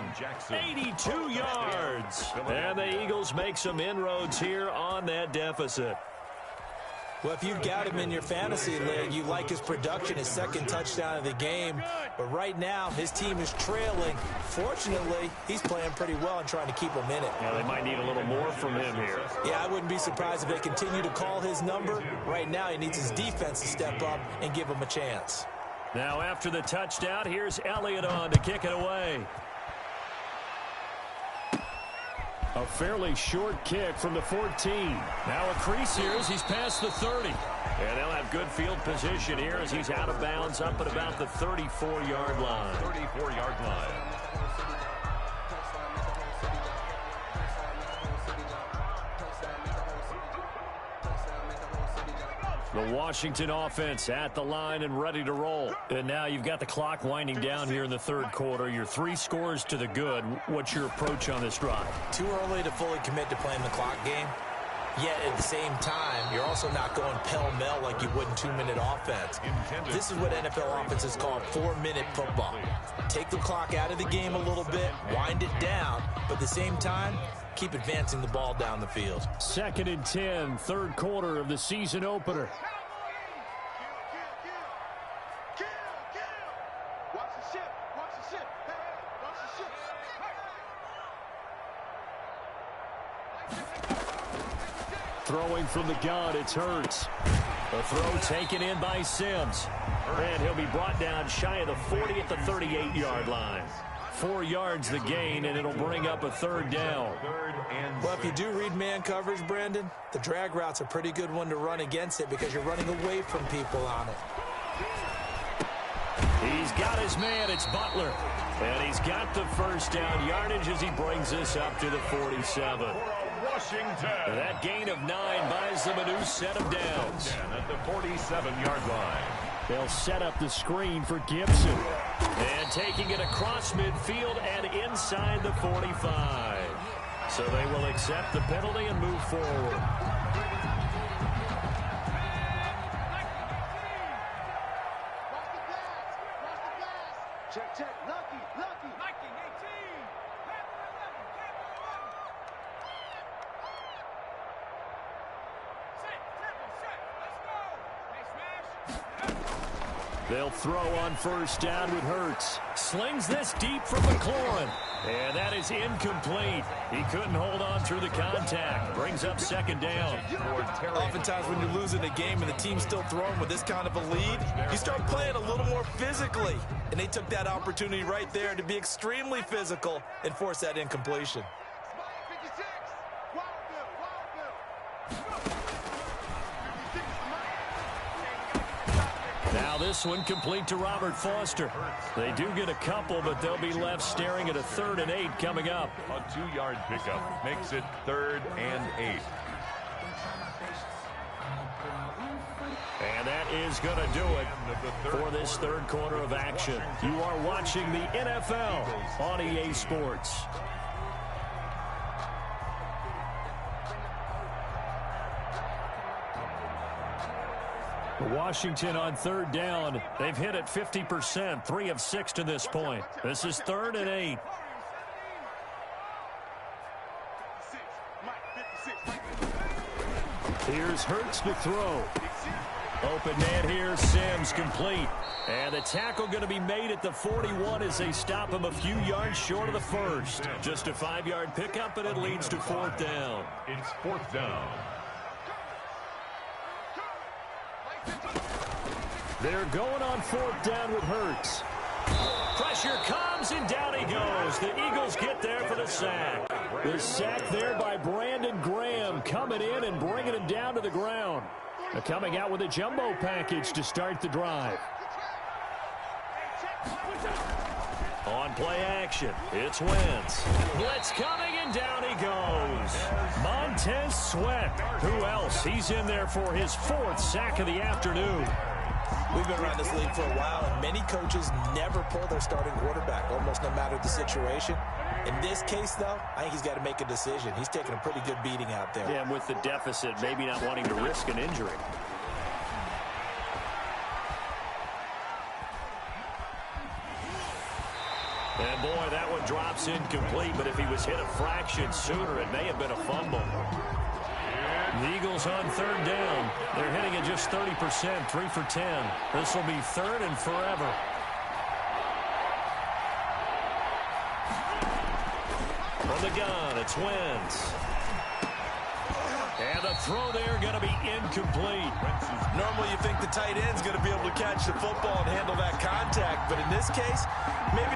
82 yards. And the Eagles make some inroads here on that deficit. Well, if you got him in your fantasy league, you like his production, his second touchdown of the game. But right now, his team is trailing. Fortunately, he's playing pretty well and trying to keep him in it. Yeah, they might need a little more from him here. Yeah, I wouldn't be surprised if they continue to call his number. Right now, he needs his defense to step up and give him a chance. Now, after the touchdown, here's Elliott on to kick it away. A fairly short kick from the 14. Now a crease here as he's past the 30. And they'll have good field position here as he's out of bounds up at about the 34-yard line. 34-yard line. The Washington offense at the line and ready to roll. And now you've got the clock winding down here in the third quarter. You're 3 scores to the good. What's your approach on this drive? Too early to fully commit to playing the clock game. Yet at the same time, you're also not going pell-mell like you would in 2-minute offense. This is what NFL offenses call 4-minute football. Take the clock out of the game a little bit, wind it down, but at the same time, keep advancing the ball down the field. 2nd and 10, third quarter of the season opener. Throwing from the gun, it's Hurts. A throw taken in by Sims. And he'll be brought down shy of the 40 at the 38-yard line. 4 yards the gain, and it'll bring up a third down. Well, if you do read man coverage, Brandon, the drag route's a pretty good one to run against it because you're running away from people on it. He's got his man. It's Butler. And he's got the first down yardage as he brings this up to the 47. Washington. That gain of 9 buys them a new set of downs. At the 47-yard line. They'll set up the screen for Gibson. And taking it across midfield and inside the 45. So they will accept the penalty and move forward. Check. Lucky. 18. They'll throw on first down with Hurts. Slings this deep for McLaurin. And that is incomplete. He couldn't hold on through the contact. Brings up second down. Oftentimes when you're losing a game and the team's still throwing with this kind of a lead, you start playing a little more physically. And they took that opportunity right there to be extremely physical and force that incompletion. Now this one complete to Robert Foster. They do get a couple, but they'll be left staring at a 3rd and 8 coming up. A 2-yard pickup makes it 3rd and 8. And that is going to do it for this 3rd quarter of action. You are watching the NFL on EA Sports. Washington on 3rd down. They've hit it 50%, 3 of 6 to this point. This is 3rd and 8. Here's Hurts to throw. Open man here, Sims complete. And the tackle going to be made at the 41 as they stop him a few yards short of the first. Just a 5-yard pickup, and it leads to 4th down. It's 4th down. They're going on 4th down with Hurts. Pressure comes, and down he goes. The Eagles get there for the sack. The sack there by Brandon Graham, coming in and bringing him down to the ground. Coming out with a jumbo package to start the drive. On play action, it's Wentz. Blitz coming, and down he goes. Montez Sweat. Who else? He's in there for his 4th sack of the afternoon. We've been around this league for a while, and many coaches never pull their starting quarterback, almost no matter the situation. In this case, though, I think he's got to make a decision. He's taking a pretty good beating out there. Yeah, and with the deficit, maybe not wanting to risk an injury. And boy, that one drops incomplete, but if he was hit a fraction sooner, it may have been a fumble. The Eagles on 3rd down. They're hitting it just 30%, 3 for 10. This will be 3rd and forever. From the gun, it's Wentz. And the throw there going to be incomplete. Normally you think the tight end's going to be able to catch the football and handle that contact, but in this case, maybe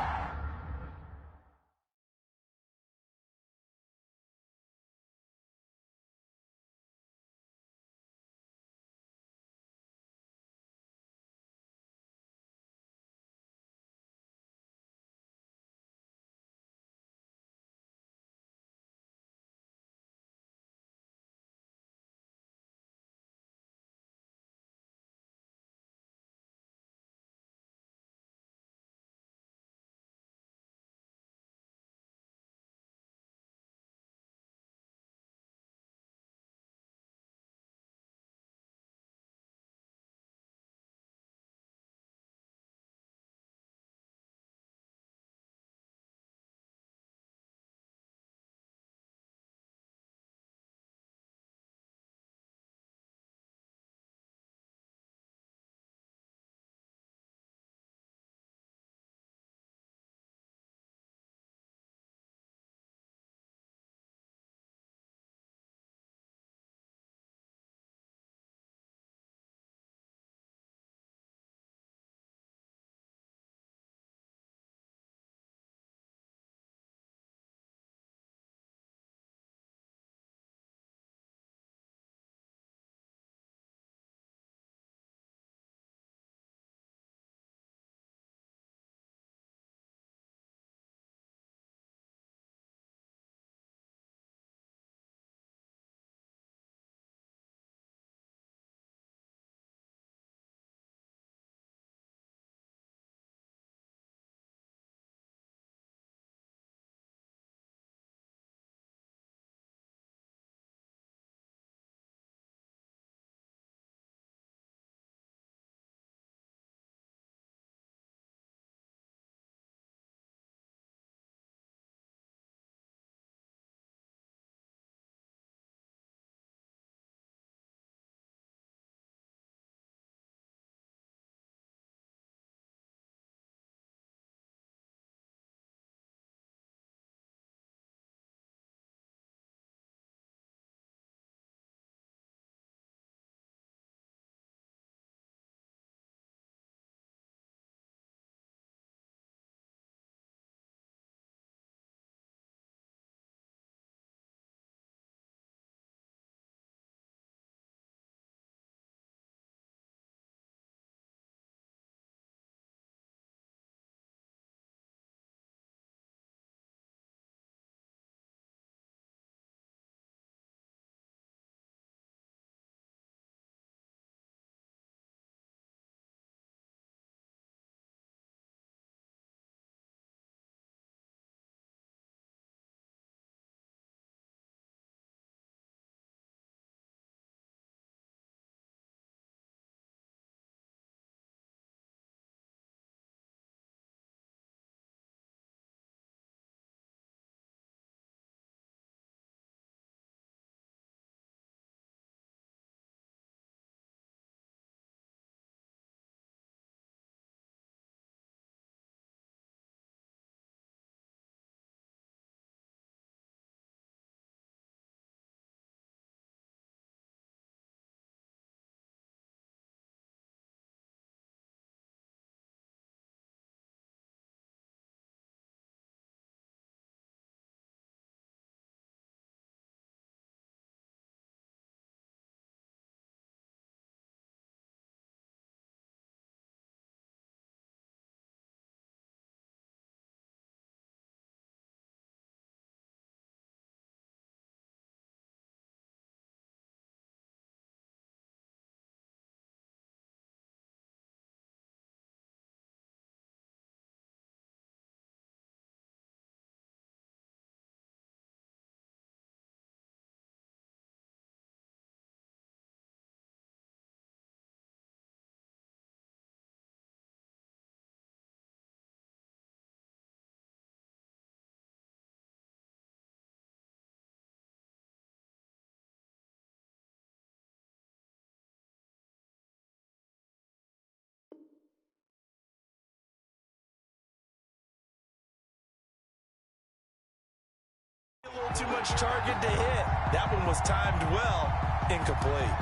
too much target to hit. That one was timed well. Incomplete.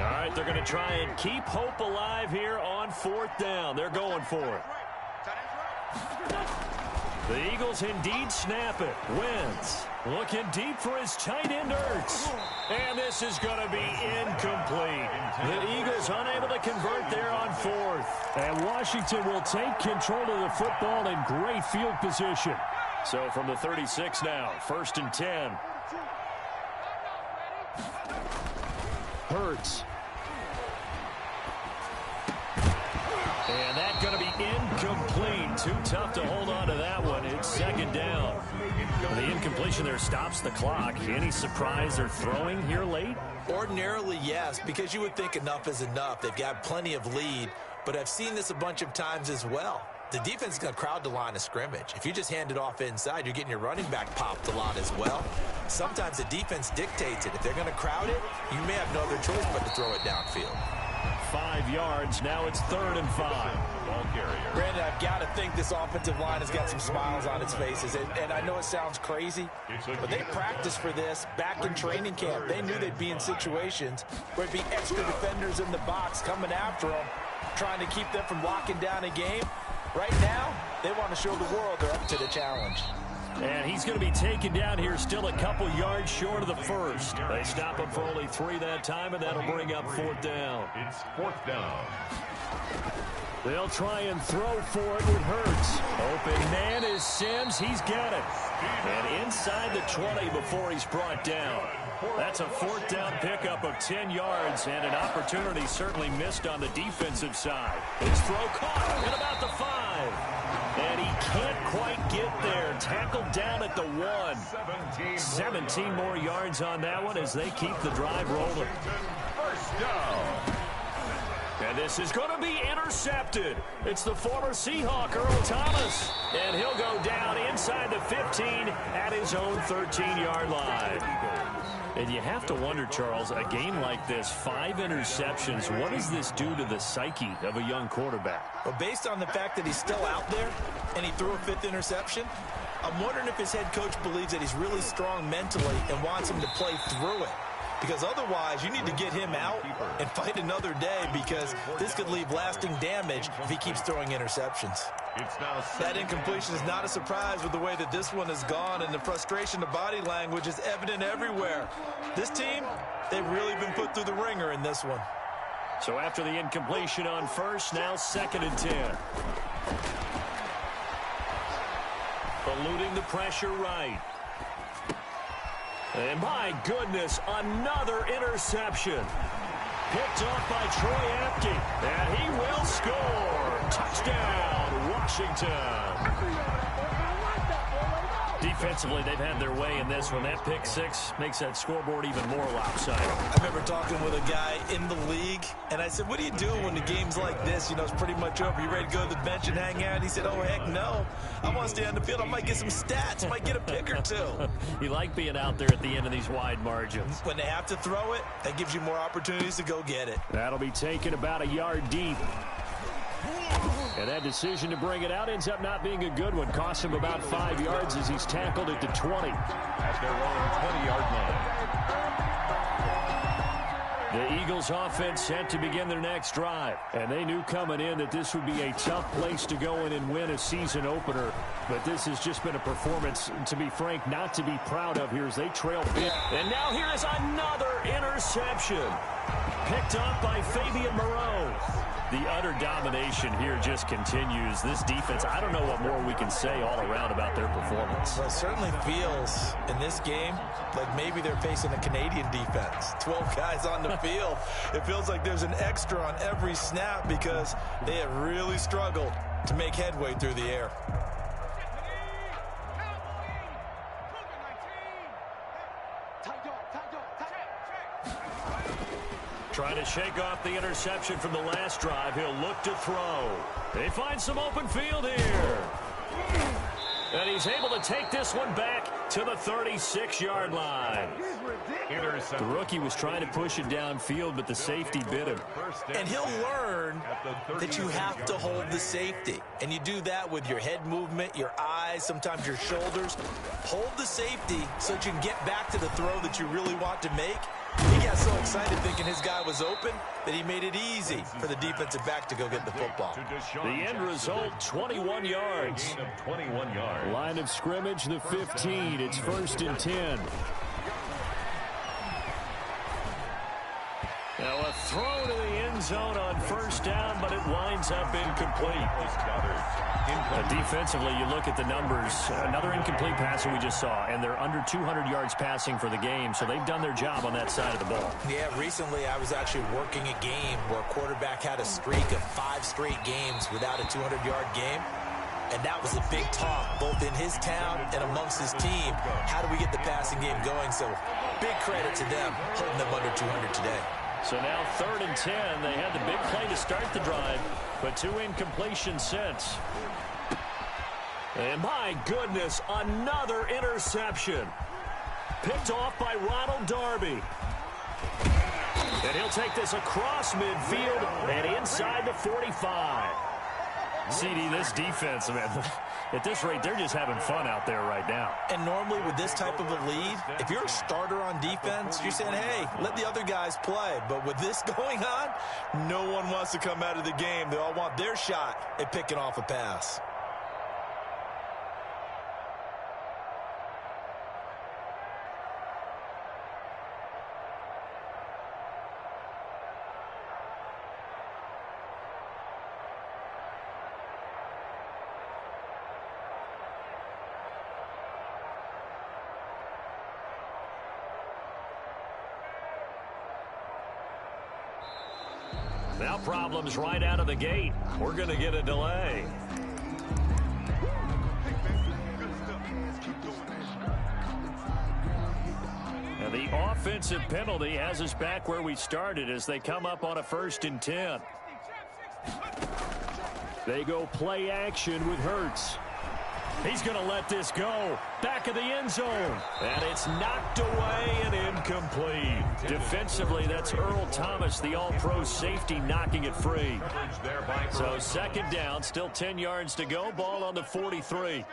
All right, they're going to try and keep hope alive here on 4th down. They're going for it. The Eagles indeed snap it. Wentz looking deep for his tight end, Ertz. And this is going to be incomplete. The Eagles unable to convert there on 4th. And Washington will take control of the football in great field position. So from the 36 now, 1st and 10. Hurts. And that's going to be incomplete. Too tough to hold on to that one. It's 2nd down. The incompletion there stops the clock. Any surprise they're throwing here late? Ordinarily, yes, because you would think enough is enough. They've got plenty of lead, but I've seen this a bunch of times as well. The defense is going to crowd the line of scrimmage. If you just hand it off inside, you're getting your running back popped a lot as well. Sometimes the defense dictates it. If they're going to crowd it, you may have no other choice but to throw it downfield. 5 yards. Now it's 3rd and 5. Ball carrier. Brandon, I've got to think this offensive line has got some smiles on its faces. And I know it sounds crazy, but they practiced for this back in training camp. They knew they'd be in situations where it'd be extra defenders in the box coming after them, trying to keep them from locking down a game. Right now, they want to show the world they're up to the challenge. And he's going to be taken down here still a couple yards short of the first. They stop him for only 3 that time, and that'll bring up 4th down. It's 4th down. They'll try and throw for it with Hurts. Open man is Sims. He's got it. And inside the 20 before he's brought down. That's a 4th down pickup of 10 yards and an opportunity certainly missed on the defensive side. His throw caught at about the 5. And he can't quite get there. Tackled down at the 1. 17 more yards on that one as they keep the drive rolling. First down. And this is going to be intercepted. It's the former Seahawk, Earl Thomas. And he'll go down inside the 15 at his own 13-yard line. And you have to wonder, Charles, a game like this, 5 interceptions, what does this do to the psyche of a young quarterback? Well, based on the fact that he's still out there and he threw a 5th interception, I'm wondering if his head coach believes that he's really strong mentally and wants him to play through it. Because otherwise, you need to get him out and fight another day because this could leave lasting damage if he keeps throwing interceptions. That incompletion is not a surprise with the way that this one has gone, and the frustration of body language is evident everywhere. This team, they've really been put through the ringer in this one. So after the incompletion on 1st, now 2nd and 10. Eluding the pressure right. And my goodness, another interception. Picked off by Troy Apke. And he will score. Touchdown, Washington. Defensively, they've had their way in this one. That pick 6 makes that scoreboard even more lopsided. I remember talking with a guy in the league, and I said, what do you do when the game's like this? You know, it's pretty much over. You ready to go to the bench and hang out? He said, oh, heck no. I want to stay on the field. I might get some stats. Might get a pick or 2. You like being out there at the end of these wide margins. When they have to throw it, that gives you more opportunities to go get it. That'll be taken about a yard deep. And that decision to bring it out ends up not being a good one. Costs him about 5 yards as he's tackled at the 20. At their own 20-yard line. The Eagles offense set to begin their next drive. And they knew coming in that this would be a tough place to go in and win a season opener. But this has just been a performance, to be frank, not to be proud of here as they trail big. And now here is another interception. Picked off by Fabian Moreau. The utter domination here just continues. This defense, I don't know what more we can say all around about their performance. Well, it certainly feels in this game like maybe they're facing a Canadian defense. 12 guys on the field. It feels like there's an extra on every snap because they have really struggled to make headway through the air. Trying to shake off the interception from the last drive. He'll look to throw. They find some open field here. And he's able to take this one back to the 36-yard line. The rookie was trying to push it downfield, but the safety bit him. And he'll learn that you have to hold the safety. And you do that with your head movement, your eyes, sometimes your shoulders. Hold the safety so that you can get back to the throw that you really want to make. He got so excited thinking his guy was open that he made it easy for the defensive back to go get the football. The end result, 21 yards. 21 yards. Line of scrimmage, the 15. It's 1st and 10. Now a throw to the end zone on 1st down, but it winds up incomplete. Defensively, you look at the numbers. Another incomplete pass that we just saw, and they're under 200 yards passing for the game, so they've done their job on that side of the ball. Yeah, recently I was actually working a game where a quarterback had a streak of 5 straight games without a 200-yard game. And that was a big talk, both in his town and amongst his team. How do we get the passing game going? So big credit to them holding them under 200 today. So now 3rd and 10. They had the big play to start the drive, but 2 incompletions since. And my goodness, another interception. Picked off by Ronald Darby. And he'll take this across midfield and inside the 45. CD, this defense, man, at this rate, they're just having fun out there right now. And normally with this type of a lead, if you're a starter on defense, you're saying, hey, let the other guys play. But with this going on, no one wants to come out of the game. They all want their shot at picking off a pass. Now problems right out of the gate. We're going to get a delay. And the offensive penalty has us back where we started as they come up on a 1st and 10. They go play action with Hurts. He's going to let this go. Back of the end zone. And it's knocked away and incomplete. Defensively, that's Earl Thomas, the all-pro safety, knocking it free. So 2nd down, still 10 yards to go. Ball on the 43.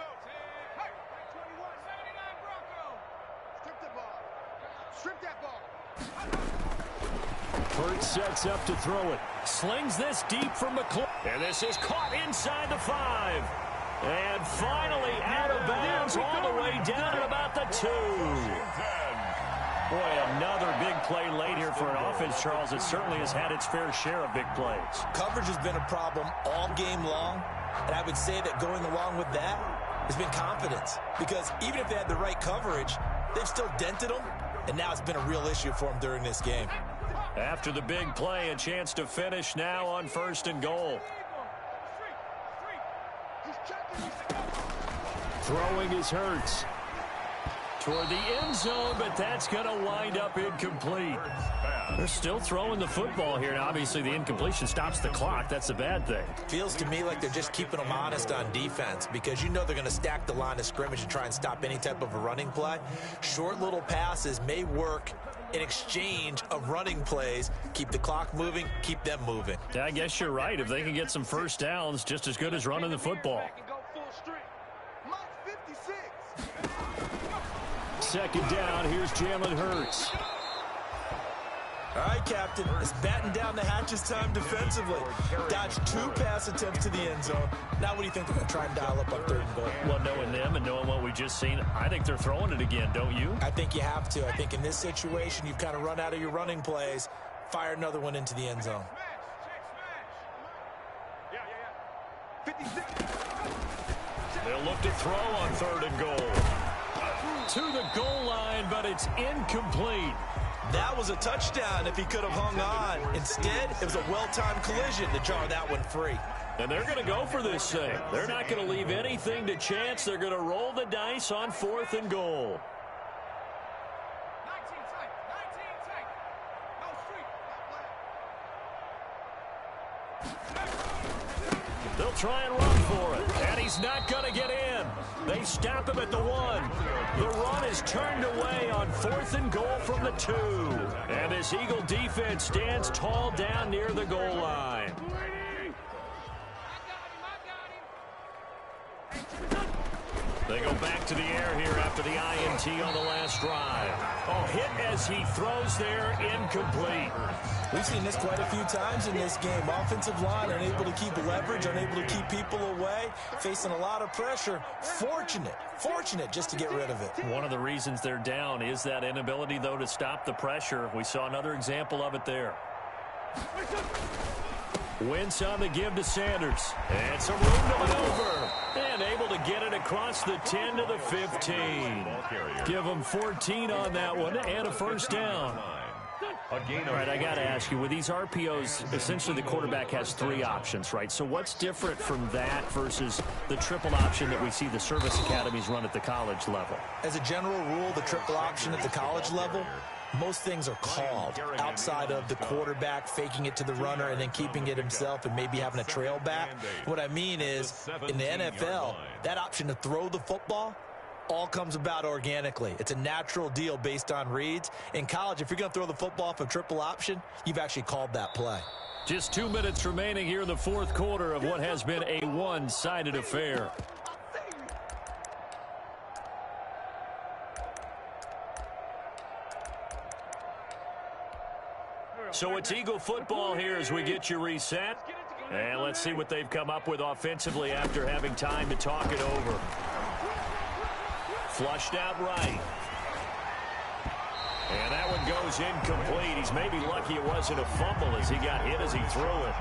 Hurts sets up to throw it. Slings this deep for McClure. And this is caught inside the 5. And finally out of bounds all the way down at about the 2. Boy, another big play late here for an offense, Charles. It certainly has had its fair share of big plays. Coverage has been a problem all game long. And I would say that going along with that has been confidence. Because even if they had the right coverage, they've still dented them. And now it's been a real issue for them during this game. After the big play, a chance to finish now on 1st and goal. Throwing is Hurts. Toward the end zone, but that's going to wind up incomplete. They're still throwing the football here. Now, obviously, the incompletion stops the clock. That's a bad thing. Feels to me like they're just keeping them honest on defense because you know they're going to stack the line of scrimmage and try and stop any type of a running play. Short little passes may work in exchange of running plays. Keep the clock moving, keep them moving. Yeah, I guess you're right. If they can get some 1st downs, just as good as running the football. 2nd down, here's Jalen Hurts. All right, Captain, it's batten down the hatches time defensively. Dodged 2 pass attempts to the end zone. Now what do you think they're going to try and dial up on 3rd and goal? Well, knowing them and knowing what we just seen, I think they're throwing it again, don't you? I think you have to. I think in this situation, you've kind of run out of your running plays. Fire another one into the end zone. They'll look to throw on 3rd and goal. To the goal line, but it's incomplete. That was a touchdown if he could have hung on. Instead, it was a well-timed collision to jar that one free. And they're going to go for this thing. They're not going to leave anything to chance. They're going to roll the dice on 4th and goal. They'll try and run for it, and he's not going to get in. They stop him at the 1. The run is turned away on 4th and goal from the 2. And this Eagle defense stands tall down near the goal line. They go back to the air here after the INT on the last drive. Oh, hit as he throws there, incomplete. We've seen this quite a few times in this game. Offensive line unable to keep leverage, unable to keep people away, facing a lot of pressure. Fortunate just to get rid of it. One of the reasons they're down is that inability, though, to stop the pressure. We saw another example of it there. Wentz on the give to Sanders. And some room to maneuver. And able to get it across the 10 to the 15. Give them 14 on that one and a first down. All right, I got to ask you, with these RPOs, essentially the quarterback has 3 options, right? So what's different from that versus the triple option that we see the service academies run at the college level? As a general rule, the triple option at the college level, most things are called outside of the quarterback faking it to the runner and then keeping it himself and maybe having a trail back. What I mean is, in the NFL, that option to throw the football all comes about organically. It's a natural deal based on reads. In college, if you're going to throw the football off a triple option, you've actually called that play. Just 2 minutes remaining here in the fourth quarter of what has been a one-sided affair. So it's Eagle football here as we get you reset. And let's see what they've come up with offensively after having time to talk it over. Flushed out right. And that one goes incomplete. He's maybe lucky it wasn't a fumble as he got hit as he threw it.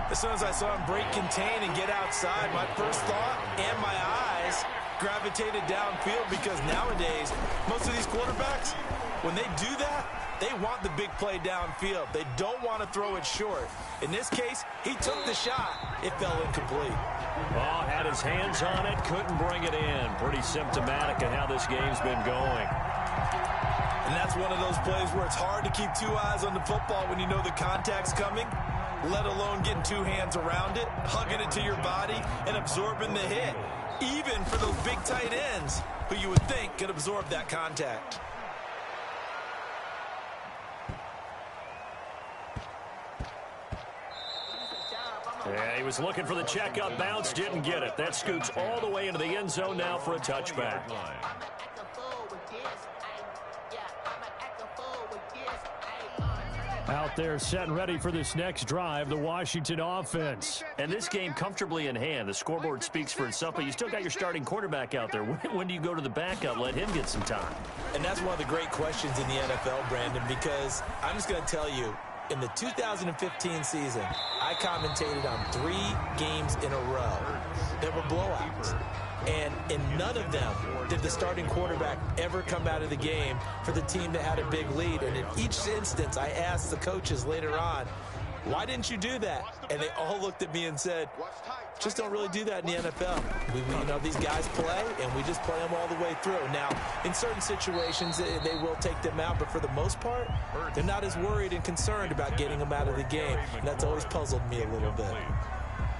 As soon as I saw him break contain and get outside, my first thought and my eyes gravitated downfield, because nowadays, most of these quarterbacks, when they do that, they want the big play downfield. They don't want to throw it short. In this case, he took the shot. It fell incomplete. Oh, had his hands on it, couldn't bring it in. Pretty symptomatic of how this game's been going. And that's one of those plays where it's hard to keep 2 eyes on the football when you know the contact's coming, let alone getting 2 hands around it, hugging it to your body, and absorbing the hit. Even for those big tight ends who you would think could absorb that contact. Yeah, he was looking for the checkup bounce, didn't get it. That scoots all the way into the end zone now for a touchback. Out there set and ready for this next drive, the Washington offense. And this game comfortably in hand. The scoreboard speaks for itself, but you still got your starting quarterback out there. When do you go to the backup, let him get some time? And that's one of the great questions in the NFL, Brandon, because I'm just going to tell you, in the 2015 season, I commentated on 3 games in a row that were blowouts. And in none of them did the starting quarterback ever come out of the game for the team that had a big lead. And in each instance, I asked the coaches later on, why didn't you do that? And they all looked at me and said, just don't really do that in the NFL. You know, these guys play, and we just play them all the way through. Now, in certain situations, they will take them out, but for the most part, they're not as worried and concerned about getting them out of the game. And that's always puzzled me a little bit.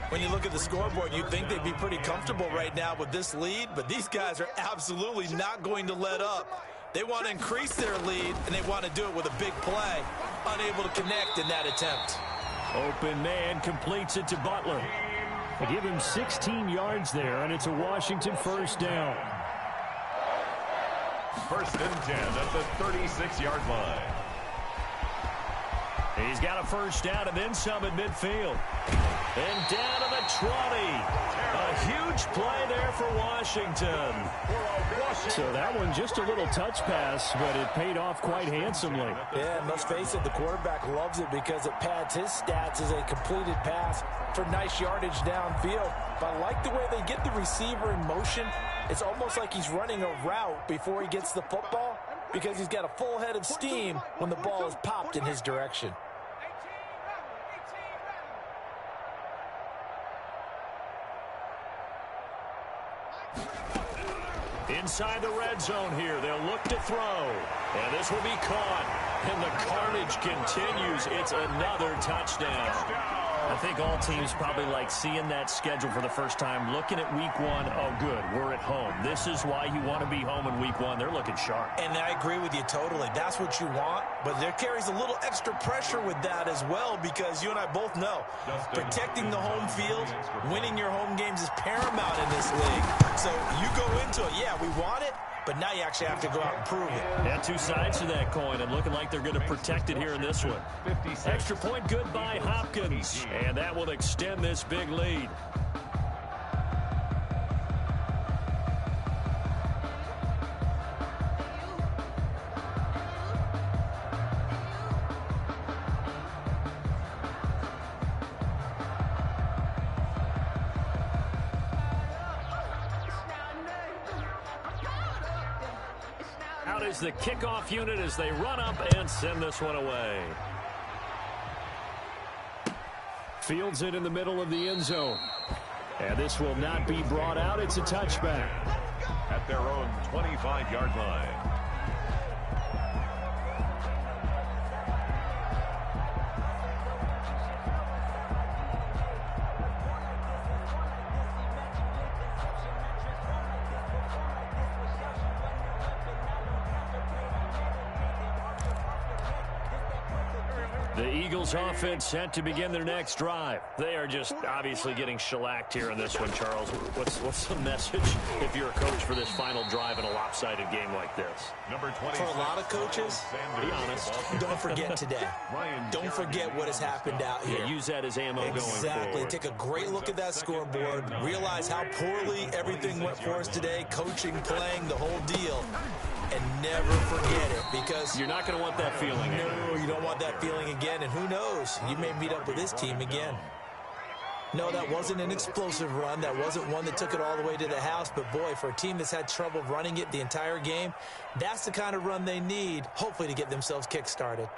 When you look at the scoreboard, you'd think they'd be pretty comfortable right now with this lead, but these guys are absolutely not going to let up. They want to increase their lead, and they want to do it with a big play. Unable to connect in that attempt. Open man completes it to Butler. They give him 16 yards there, and it's a Washington first down. First and 10 at the 36-yard line. He's got a first down and then some at midfield. And down to the 20. A huge play there for Washington. So that one just a little touch pass, but it paid off quite handsomely. Yeah, and let's face it, the quarterback loves it because it pads his stats as a completed pass for nice yardage downfield. But I like the way they get the receiver in motion. It's almost like he's running a route before he gets the football because he's got a full head of steam when the ball is popped in his direction. Inside the red zone here, they'll look to throw. And this will be caught. And the carnage continues. It's another touchdown. I think all teams probably like seeing that schedule for the first time, looking at week one. Oh, good, we're at home. This is why you want to be home in week one. They're looking sharp. And I agree with you totally. That's what you want, but there carries a little extra pressure with that as well, because you and I both know protecting the home field, winning your home games is paramount in this league. So you go into it, yeah, we want it, but now you actually have to go out and prove it. Yeah, two sides to that coin, and looking like they're going to protect it here in this one. Extra point good by Hopkins, and that will extend this big lead. Out is the kickoff unit as they run up and send this one away. Fields it in the middle of the end zone. And this will not be brought out. It's a touchback. At their own 25-yard line. The Eagles offense set to begin their next drive. They are just obviously getting shellacked here in this one, Charles. What's the message if you're a coach for this final drive in a lopsided game like this? For a lot of coaches, be honest. Don't forget today. Don't forget what has happened out here. Yeah, use that as ammo going forward. Exactly. Take a great look at that scoreboard. Realize how poorly everything went for us today. Coaching, playing, the whole deal. And never forget it, because you're not going to want that feeling. No, you don't want that feeling again. And who knows? You may meet up with this team again. No, that wasn't an explosive run. That wasn't one that took it all the way to the house. But, boy, for a team that's had trouble running it the entire game, that's the kind of run they need, hopefully, to get themselves kick-started.